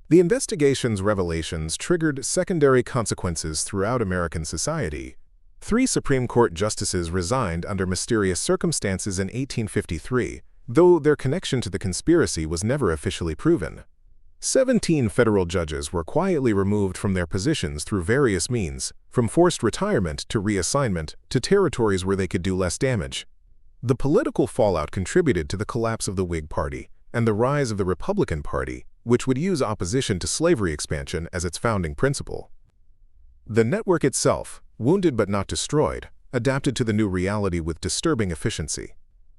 The investigation's revelations triggered secondary consequences throughout American society. 3 Supreme Court justices resigned under mysterious circumstances in 1853, though their connection to the conspiracy was never officially proven. 17 federal judges were quietly removed from their positions through various means, from forced retirement to reassignment to territories where they could do less damage. The political fallout contributed to the collapse of the Whig Party and the rise of the Republican Party, which would use opposition to slavery expansion as its founding principle. The network itself, wounded but not destroyed, adapted to the new reality with disturbing efficiency.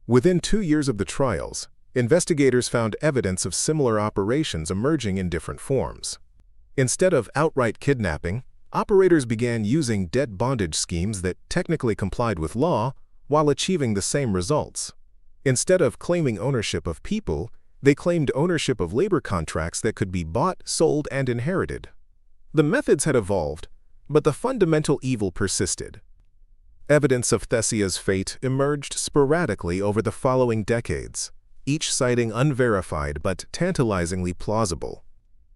Within 2 years of the trials, investigators found evidence of similar operations emerging in different forms. Instead of outright kidnapping, operators began using debt bondage schemes that technically complied with law while achieving the same results. Instead of claiming ownership of people, they claimed ownership of labor contracts that could be bought, sold, and inherited. The methods had evolved, but the fundamental evil persisted. Evidence of Thessia's fate emerged sporadically over the following decades, each citing unverified but tantalizingly plausible.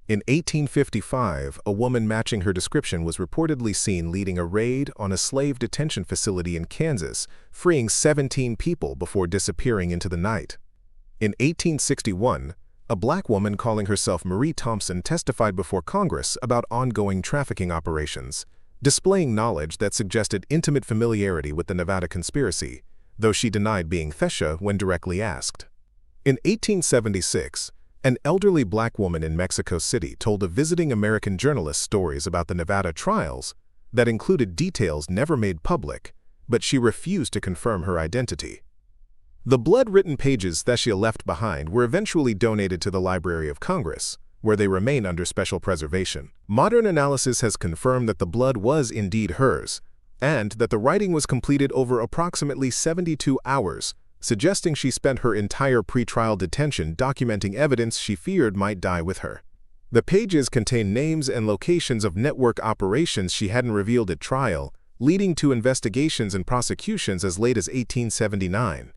In 1855, a woman matching her description was reportedly seen leading a raid on a slave detention facility in Kansas, freeing 17 people before disappearing into the night. In 1861, a Black woman calling herself Marie Thompson testified before Congress about ongoing trafficking operations, displaying knowledge that suggested intimate familiarity with the Nevada conspiracy, though she denied being Thessia when directly asked. In 1876, an elderly Black woman in Mexico City told a visiting American journalist stories about the Nevada trials that included details never made public, but she refused to confirm her identity. The blood-written pages Thessia left behind were eventually donated to the Library of Congress, where they remain under special preservation. Modern analysis has confirmed that the blood was indeed hers, and that the writing was completed over approximately 72 hours, suggesting she spent her entire pretrial detention documenting evidence she feared might die with her. The pages contain names and locations of network operations she hadn't revealed at trial, leading to investigations and prosecutions as late as 1879.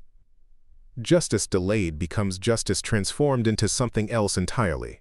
Justice delayed becomes justice transformed into something else entirely.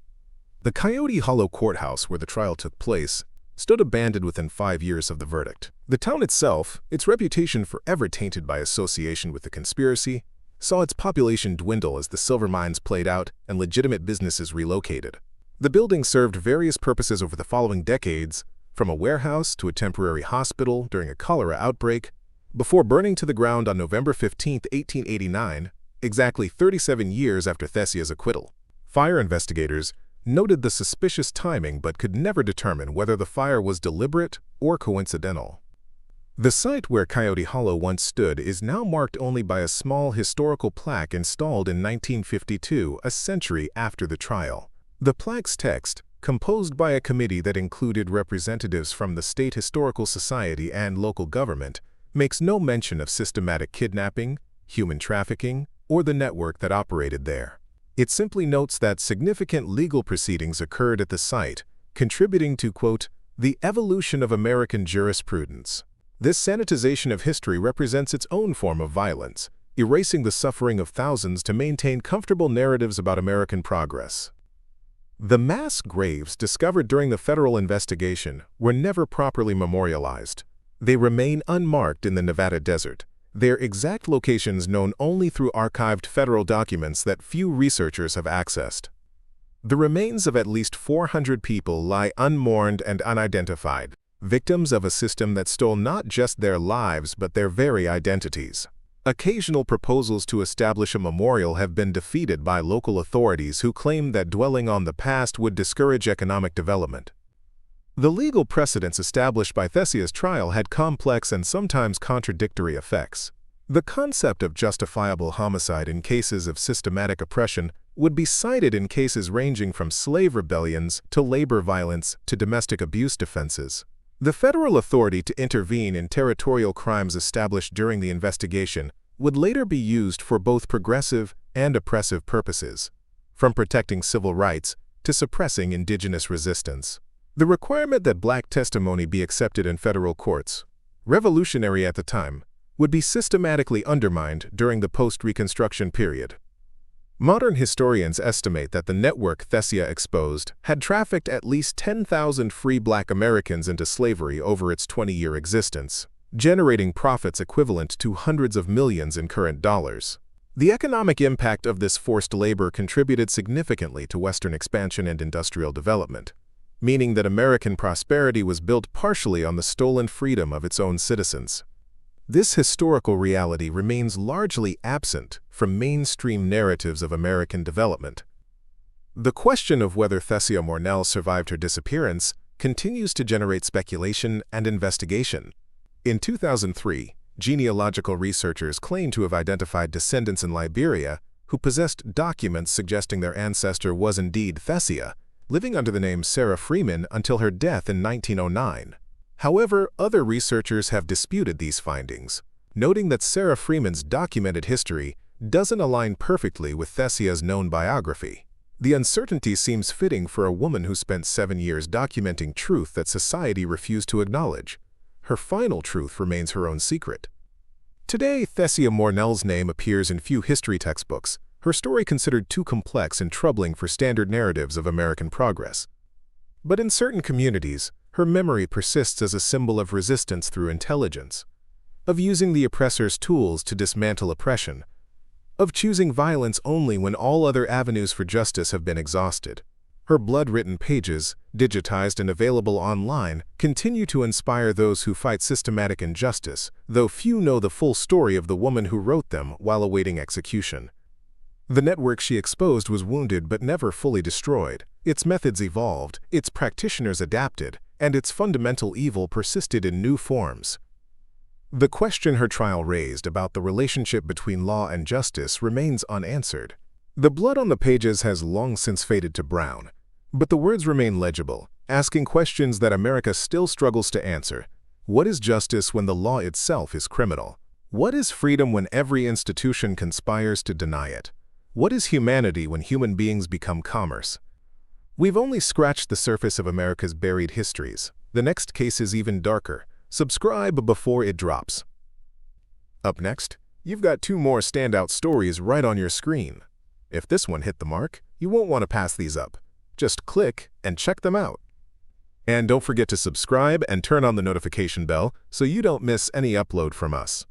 The Coyote Hollow courthouse where the trial took place stood abandoned within 5 years of the verdict. The town itself, its reputation forever tainted by association with the conspiracy, saw its population dwindle as the silver mines played out and legitimate businesses relocated. The building served various purposes over the following decades, from a warehouse to a temporary hospital during a cholera outbreak, before burning to the ground on November 15, 1889, exactly 37 years after Thessia's acquittal. Fire investigators noted the suspicious timing but could never determine whether the fire was deliberate or coincidental. The site where Coyote Hollow once stood is now marked only by a small historical plaque installed in 1952, a century after the trial. The plaque's text, composed by a committee that included representatives from the State Historical Society and local government, makes no mention of systematic kidnapping, human trafficking, or the network that operated there. It simply notes that significant legal proceedings occurred at the site, contributing to, quote, the evolution of American jurisprudence. This sanitization of history represents its own form of violence, erasing the suffering of thousands to maintain comfortable narratives about American progress. The mass graves discovered during the federal investigation were never properly memorialized. They remain unmarked in the Nevada desert, their exact locations known only through archived federal documents that few researchers have accessed. The remains of at least 400 people lie unmourned and unidentified, victims of a system that stole not just their lives but their very identities. Occasional proposals to establish a memorial have been defeated by local authorities who claim that dwelling on the past would discourage economic development. The legal precedents established by Thessia's trial had complex and sometimes contradictory effects. The concept of justifiable homicide in cases of systematic oppression would be cited in cases ranging from slave rebellions to labor violence to domestic abuse defenses. The federal authority to intervene in territorial crimes established during the investigation would later be used for both progressive and oppressive purposes, from protecting civil rights to suppressing indigenous resistance. The requirement that black testimony be accepted in federal courts, revolutionary at the time, would be systematically undermined during the post-Reconstruction period. Modern historians estimate that the network Thessia exposed had trafficked at least 10,000 free black Americans into slavery over its 20-year existence, generating profits equivalent to hundreds of millions in current dollars. The economic impact of this forced labor contributed significantly to Western expansion and industrial development, meaning that American prosperity was built partially on the stolen freedom of its own citizens. This historical reality remains largely absent from mainstream narratives of American development. The question of whether Thessia Mornel survived her disappearance continues to generate speculation and investigation. In 2003, genealogical researchers claimed to have identified descendants in Liberia who possessed documents suggesting their ancestor was indeed Thessia, living under the name Sarah Freeman until her death in 1909. However, other researchers have disputed these findings, noting that Sarah Freeman's documented history doesn't align perfectly with Thessia's known biography. The uncertainty seems fitting for a woman who spent 7 years documenting truth that society refused to acknowledge. Her final truth remains her own secret. Today, Thessia Mornel's name appears in few history textbooks, her story considered too complex and troubling for standard narratives of American progress. But in certain communities, her memory persists as a symbol of resistance through intelligence, of using the oppressor's tools to dismantle oppression, of choosing violence only when all other avenues for justice have been exhausted. Her blood-written pages, digitized and available online, continue to inspire those who fight systematic injustice, though few know the full story of the woman who wrote them while awaiting execution. The network she exposed was wounded but never fully destroyed. Its methods evolved, its practitioners adapted, and its fundamental evil persisted in new forms. The question her trial raised about the relationship between law and justice remains unanswered. The blood on the pages has long since faded to brown, but the words remain legible, asking questions that America still struggles to answer. What is justice when the law itself is criminal? What is freedom when every institution conspires to deny it? What is humanity when human beings become commerce? We've only scratched the surface of America's buried histories. The next case is even darker. Subscribe before it drops. Up next, you've got 2 more standout stories right on your screen. If this one hit the mark, you won't want to pass these up. Just click and check them out. And don't forget to subscribe and turn on the notification bell so you don't miss any upload from us.